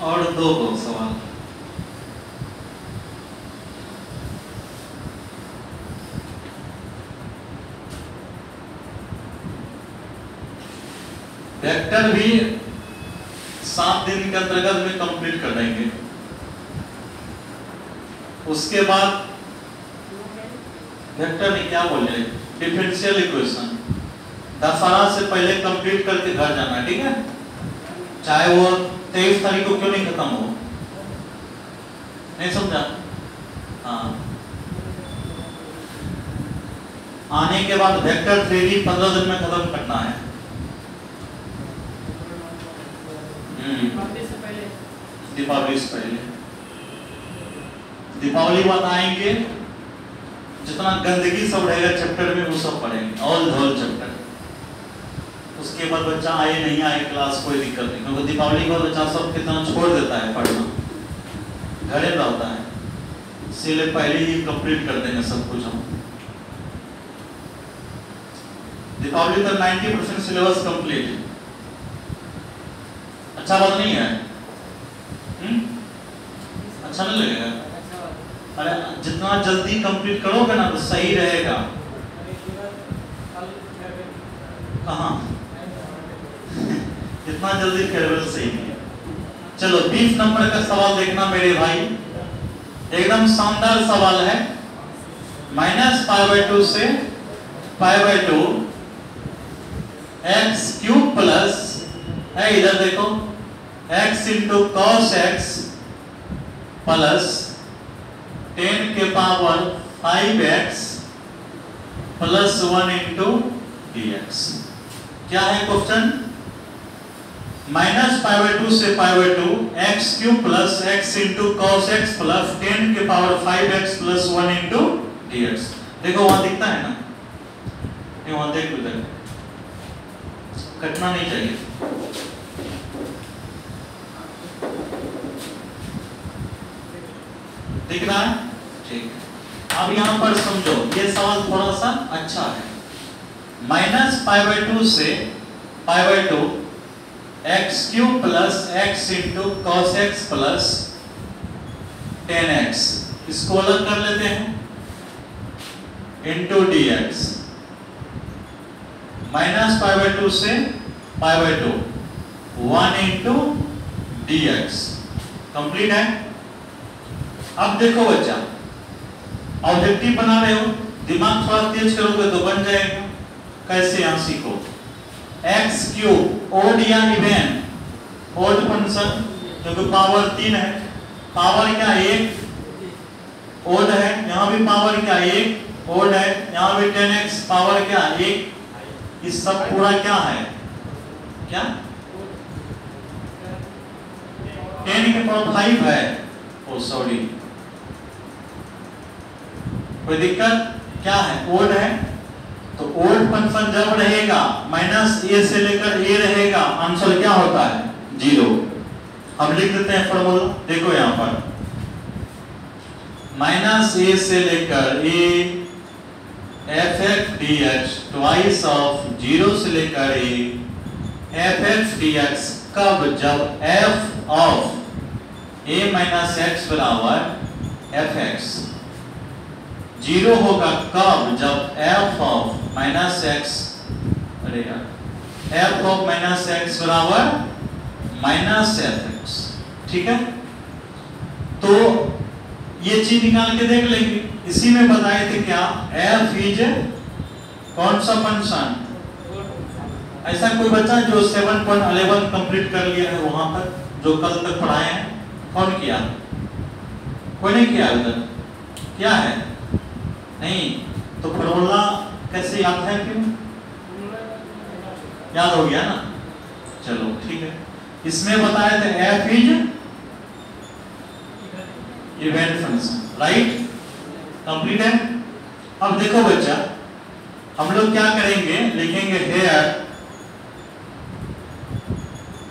और 2 सवाल। वेक्टर भी 7 दिन के अंतर्गत में कंप्लीट कर देंगे। उसके बाद वेक्टर नहीं, क्या बोल रहे, डिफरेंशियल इक्वेशन दशहरा से पहले कंप्लीट करके घर जाना, ठीक है? चाहे वो 23 तारीख को क्यों नहीं खत्म हो। नहीं समझा? हाँ, आने के बाद वेक्टर थ्योरी 15 दिन में खत्म करना है। दीपावली से पहले। दीपावली बाद आएंगे, जितना गंदगी सब रहेगा चैप्टर में वो सब पढ़ेंगे, ऑल द होल चैप्टर। उसके बाद बच्चा आए नहीं आए क्लास, कोई दिक्कत नहीं, क्योंकि दीपावली को बच्चा सब कितना छोड़ देता है पढ़ना, घरे रहता है, इसलिए पहले ही कंप्लीट कर देंगे सब कुछ हम। दीपावली तक 90% सिलेबस कंप्लीट। अच्छा बात नहीं है? अच्छा नहीं लगेगा? अरे जितना जल्दी कंप्लीट करोगे ना तो सही रहेगा। कहाँ जितना जल्दी फेयरवेल सही है। चलो 20 नंबर का सवाल देखना मेरे भाई, एकदम शानदार सवाल है। -π/2 से π/2 x क्यूब प्लस है, इधर देखो, x into cos x plus 10 के power 5x plus 1 into dx। क्या है क्वेश्चन? -π/2 से π/2 x cube plus x into cos x plus 10 के power 5x plus 1 into dx। देखो वहां दिखता है ना, ये वहां देख लो, कटना नहीं चाहिए। दिख रहा है? ठीक। अब यहां पर समझो, ये सवाल थोड़ा सा अच्छा है। -π/2 से π/2 x cube plus x into cos x plus 10x, इसको अलग कर लेते हैं, इंटू dx। -π/2 से π/2 1 इंटू dx। कंप्लीट है? अब देखो बच्चा, ऑब्जेक्टिव बना रहे हो, दिमाग थोड़ा तेज करोगे तो बन जाएगा। कैसे? यहां सीखो। x क्यूब ओड या इवन, ओड फंक्शन क्योंकि पावर 3 है, पावर क्या 1 ओड है, यहां भी पावर क्या 1 ओड है, यहां भी 10x पावर क्या 1। इस सब पूरा क्या है? क्या 10 के पावर 5 है। ओ सॉरी, कोई दिक्कत? क्या है? ओड है, तो ओड फंक्शन जब रहेगा माइनस ए से लेकर ए रहेगा, आंसर क्या होता है? 0। हम लिख देते हैं फॉर्मूला, देखो यहां पर माइनस ए से लेकर ए f x D x twice of 0 से लेकर ए एफ एक्स डी एक्स कब? जब F of a minus x बराबर एफ एक्स 0 होगा कब? जब F of minus x F of minus x बराबर माइनस एफ एक्स। ठीक है, तो ये चीज निकाल के देख लेंगे। इसी में बताए थे क्या? एफ इज कौन सा फंक्शन? ऐसा कोई बच्चा जो 7.11 कंप्लीट कर लिया है वहां तक, जो कल तक पढ़ाए हैं? कौन किया? कोई नहीं किया उधर? क्या है? नहीं, तो फॉर्मूला कैसे याद है? क्यों याद हो गया ना? चलो ठीक है। इसमें बताए थे F is event function, right? Complete है। अब देखो बच्चा, हम लोग क्या करेंगे? लिखेंगे हेयर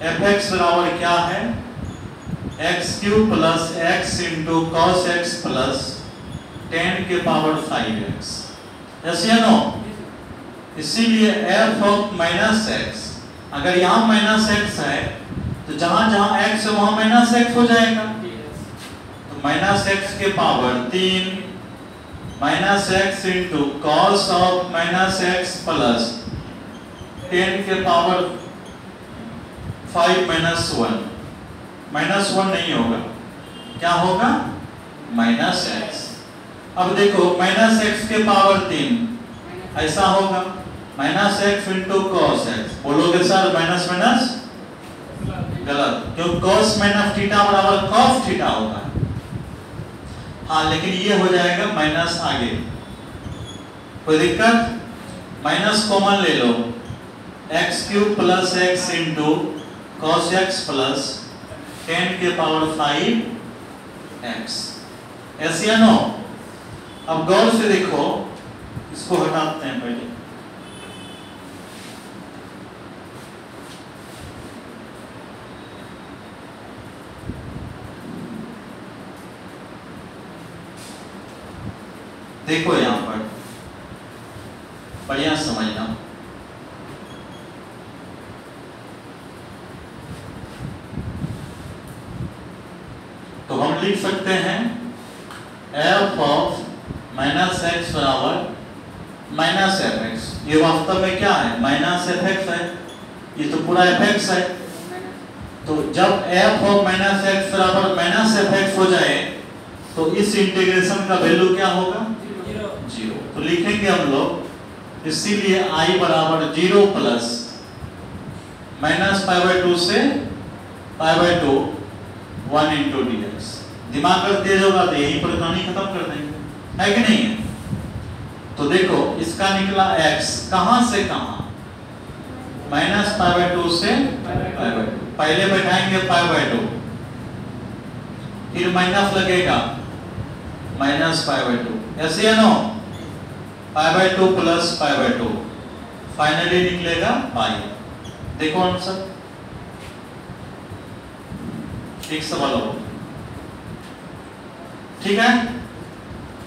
एफ एक्स बराबर क्या है? X cube plus x into cos x plus 10 के पावर 5x। यस या नो? इसीलिए एफ ऑफ माइनस एक्स, अगर यहाँ माइनस एक्स है तो जहां जहां एक्स है वहां माइनस एक्स हो जाएगा। तो माइनस एक्स के power 3 minus x into cos of minus x plus 10 के पावर 5 माइनस 1। माइनस 1 नहीं होगा, क्या होगा? Minus x. अब देखो माइनस एक्स के पावर 3 ऐसा होगा minus x into cos x. बोलोगे सर माइनस माइनस गलत, क्योंकि कॉस माइनस थीटा बराबर कॉस थीटा होता है। हाँ, लेकिन ये हो जाएगा माइनस आगे, कोई दिक्कत? माइनस कॉमन ले लो, x cube plus x into cos x plus 10 के पावर 5x। ऐसे या नो? अब गौर से देखो, इसको हटाते हैं पहले। देखो यहां पर बढ़िया समझना। तो हम लिख सकते हैं एफ ऑफ माइनस एक्स बराबर माइनस एफ एक्स। ये वास्तव में क्या है? माइनस एफ एक्स है, ये तो पूरा एफ एक्स है। तो जब एफ ऑफ माइनस एक्स बराबर माइनस एफ एक्स हो जाए तो इस इंटीग्रेशन का वैल्यू क्या होगा? 0। तो लिखेंगे हम लोग, इसीलिए i बराबर 0 प्लस माइनस π/2 से π/2 1 इंटू डी एक्स। दिमाग अगर तेज होगा तो यही पर कहानी खत्म कर देंगे, है कि नहीं? तो देखो इसका निकला x, कहां से कहां? माइनस π/2 से π/2। पहले बैठाएंगे π/2, फिर माइनस लगेगा माइनस π/2। ऐसे है नो? π/2 प्लस π/2, फाइनली निकलेगा पाई। देखो आंसर ठीक से बोलो, ठीक है?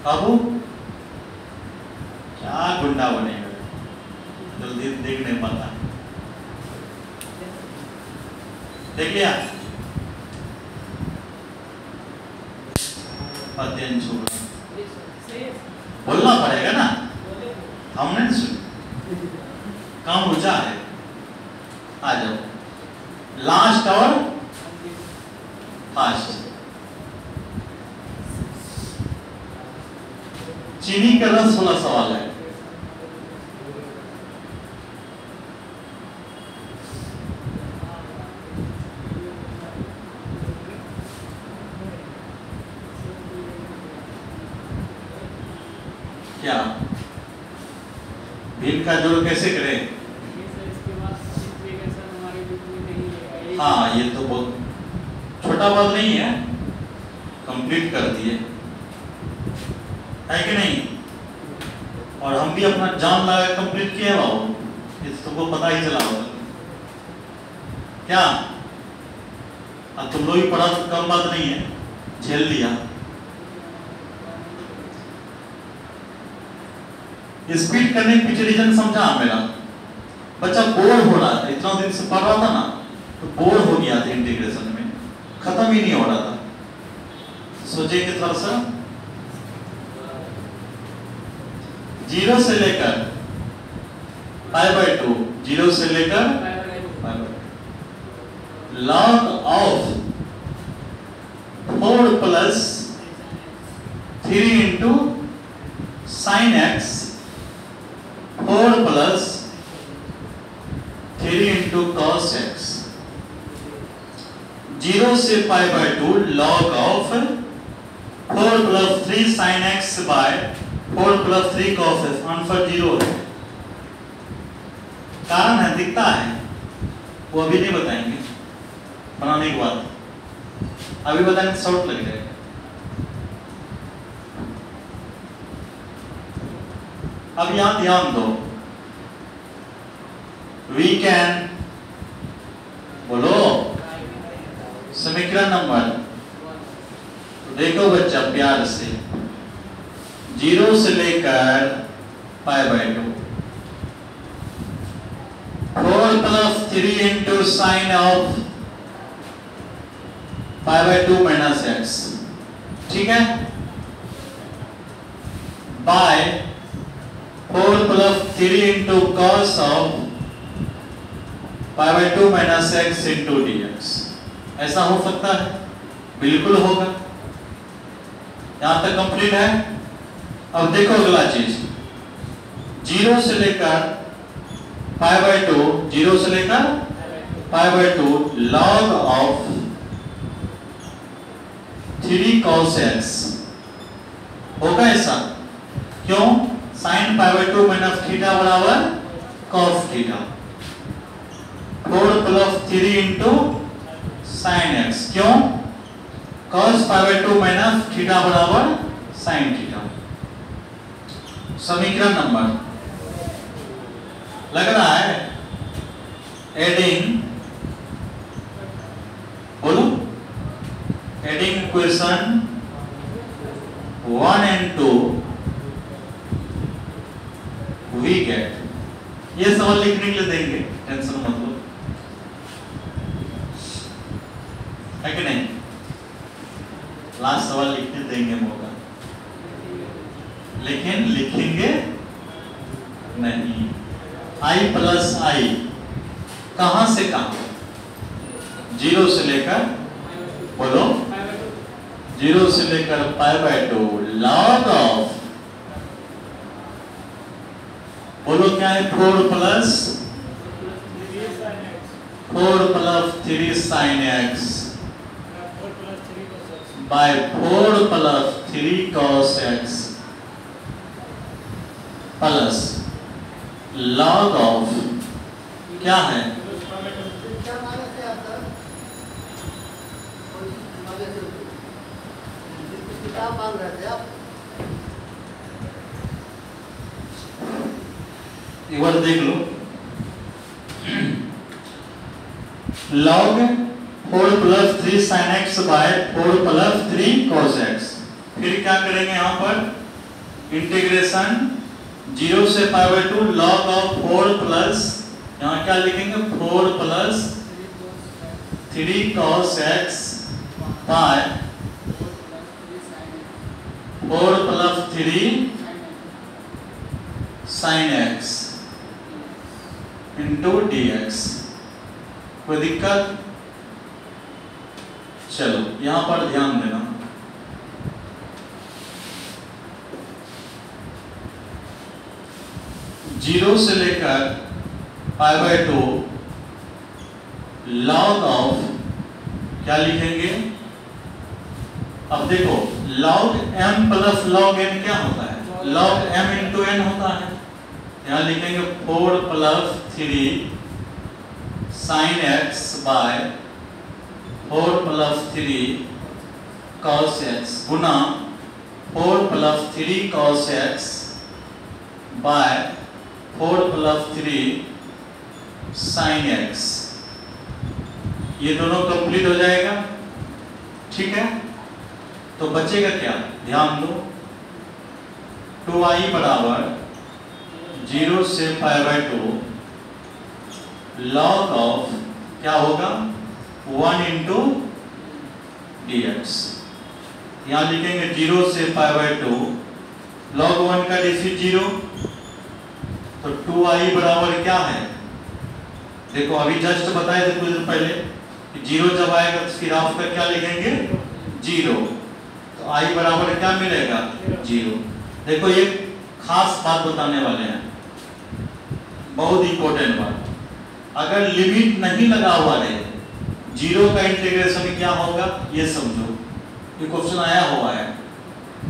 बाबू क्या गुंडा बनेगा, जल्दी देख नहीं पाता। देख लिया? अध्ययन छोड़, बोलना पड़ेगा ना, हमने नहीं सुन, काम बुझा है। आ जाओ, लास्ट और फास्ट। चीनी का रस वाला सवाल है। क्या भीम का जोड़ कैसे करें? हाँ, ये तो बहुत छोटा बात नहीं है, कंप्लीट कर दिए, है कि नहीं? और हम भी अपना जान लगा कंप्लीट किए बाबू, इस तुमको पता ही चला होगा क्या। अब तुम लोग भी पढ़ा तो कम बात नहीं है, झेल लिया। स्पीड करने के पीछे रीजन समझा मेरा? बच्चा बोर हो रहा था, इतना दिन से पढ़ रहा था ना, तो बोर हो गया था, इंटीग्रेशन में खत्म ही नहीं हो रहा था। सोचेंगे थोड़ा सा, 0 से लेकर π/2, 0 से लेकर π/2, log of 4 + 3 into sin x, 4 + 3 into cos x, 0 से π/2 log of 4 + 3 sin x by 4 + 3 cos x, answer 0 है। कारण है, दिखता है, वो अभी नहीं बताएंगे बनाने के बाद, अभी बताएंगे शॉर्ट लग जाएगा। अब यहां ध्यान दो, वी कैन, बोलो समीकरण नंबर, तो देखो बच्चा प्यार से, 0 से लेकर π/2, 4 + 3 into sin of π/2 - x, ठीक है, bye 4 + 3 into cos of π/2 - x into dx। ऐसा हो सकता है? बिल्कुल होगा। यहां तक कंप्लीट है। अब देखो अगला चीज, 0 से लेकर π/2, 0 से लेकर π/2 log ऑफ 3 cos x, होगा ऐसा? क्यों? sin π/2 - थीटा बराबर cos theta, 4 + 3 into sin x, क्यों? cos π/2 - थीटा बराबर sin थीटा। समीकरण नंबर लग रहा है, एडिंग, बोलो, adding equation 1 and 2 we get, ये सवाल लिखने के लिए देंगे, टेंशन मत लो, है कि नहीं? लास्ट सवाल लिखने देंगे मौका, लेकिन लिखेंगे नहीं। i + i कहां से कहां? 0 से लेकर, बोलो, 0 से लेकर π/2 log ऑफ, बोलो क्या है, 4 + 3 sin x by 4 + 3 cos x plus log of, क्या है, एक बार देख लो, log 4 + 3 sin x by 4 + 3 cos x। फिर क्या करेंगे यहां पर, इंटीग्रेशन 0 से π/2 log ऑफ 4 प्लस, यहां क्या लिखेंगे, 4 + 3 cos x by 4 + 3 sin x into dx। कोई दिक्कत? चलो यहां पर ध्यान देना, जीरो से लेकर π/2 log ऑफ, क्या लिखेंगे, अब देखो log m + log n क्या होता है, log m into n होता है, यहां लिखेंगे 4 + 3 sin x by 4 + 3 cos x गुना 4 + 3 cos x बाय 4 + 3 sin x। ये दोनों कंप्लीट हो जाएगा, ठीक है। तो बचेगा क्या, ध्यान दो, 2i बराबर 0 से π/2 log ऑफ क्या होगा 1 × dx। यहां लिखेंगे 0 से π/2 log 1 का डेसिमल 0, तो 2i बराबर क्या है, देखो अभी जस्ट बताए थे कुछ देर पहले कि 0 जब आएगा तो फिर हाफ का क्या लिखेंगे 0, तो i बराबर क्या मिलेगा 0। देखो ये खास बात बताने वाले हैं, बहुत इंपॉर्टेंट बात। अगर लिमिट नहीं लगा हुआ रहे 0 का इंटीग्रेशन क्या होगा ये समझो। ये क्वेश्चन आया हुआ है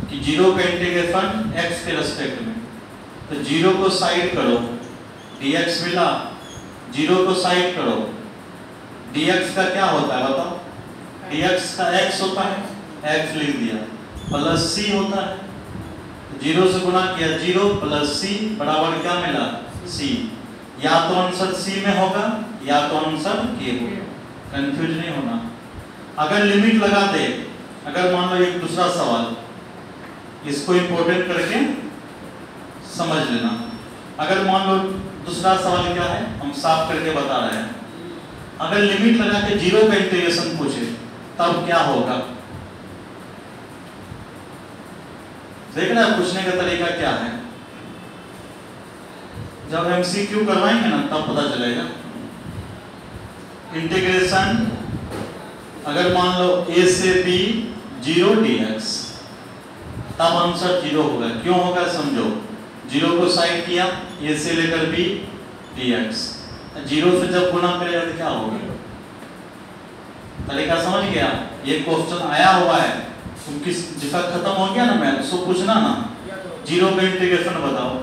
कि 0 का इंटीग्रेशन x के रेस्पेक्ट में, तो 0 को साइड करो dx मिला, 0 को साइड करो dx का क्या होता है बताओ, dx का x होता है, x लिख दिया, प्लस c होता है, 0 से गुणा किया 0 + c बराबर क्या मिला c। या तो आंसर c में होगा या तो आंसर k होगा, कंफ्यूज नहीं होना। अगर लिमिट लगा दे, अगर मान लो एक दूसरा सवाल, इसको इंपॉर्टेंट करके समझ लेना। अगर मान लो दूसरा सवाल क्या है हम साफ करके बता रहे हैं, अगर लिमिट लगा के 0 का इंटीग्रेशन पूछे तब क्या होगा, देखना पूछने का तरीका क्या है। जब MCQ करवाएंगे ना तब पता चलेगा। इंटीग्रेशन अगर मान लो a से b 0 dx, तब आंसर 0 होगा। क्यों होगा समझो, 0 को साइड किया a से लेकर b dx, 0 से जब गुणा करेगा तो क्या होगा, तरीका समझ गया। ये क्वेश्चन आया हुआ है, तुम किस जिसका खत्म हो गया ना मैथ उसको पूछना ना 0 का इंटीग्रेशन बताओ,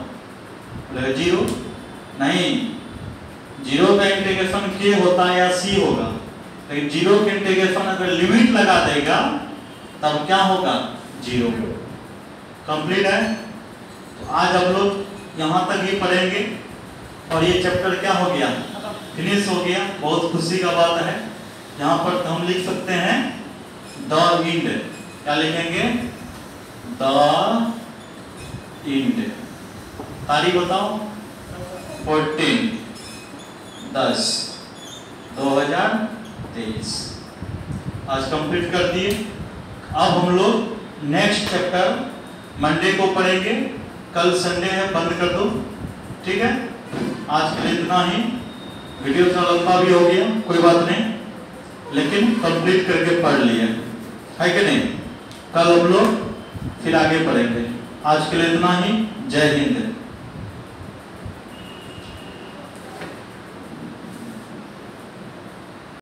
0 नहीं, 0 का इंटीग्रेशन k होता है या c होगा, लेकिन 0 के इंटीग्रेशन अगर लिमिट लगा देगा तब क्या होगा 0। कंप्लीट है। तो आज हम लोग यहाँ तक ही पढ़ेंगे और ये चैप्टर क्या हो गया, फिनिश हो गया। बहुत खुशी का बात है। यहाँ पर हम लिख सकते हैं द इंड, क्या लिखेंगे द इंड। तारीख बताओ 14/10/2023। आज कंप्लीट कर दिए। अब हम लोग नेक्स्ट चैप्टर मंडे को पढ़ेंगे। कल संडे है, बंद कर दो, ठीक है। आज के लिए इतना ही। वीडियो थोड़ा लंबा भी हो गया, कोई बात नहीं, लेकिन कंप्लीट करके पढ़ लिए, है कि नहीं। कल हम लोग फिर आगे पढ़ेंगे। आज के लिए इतना ही। जय हिंद।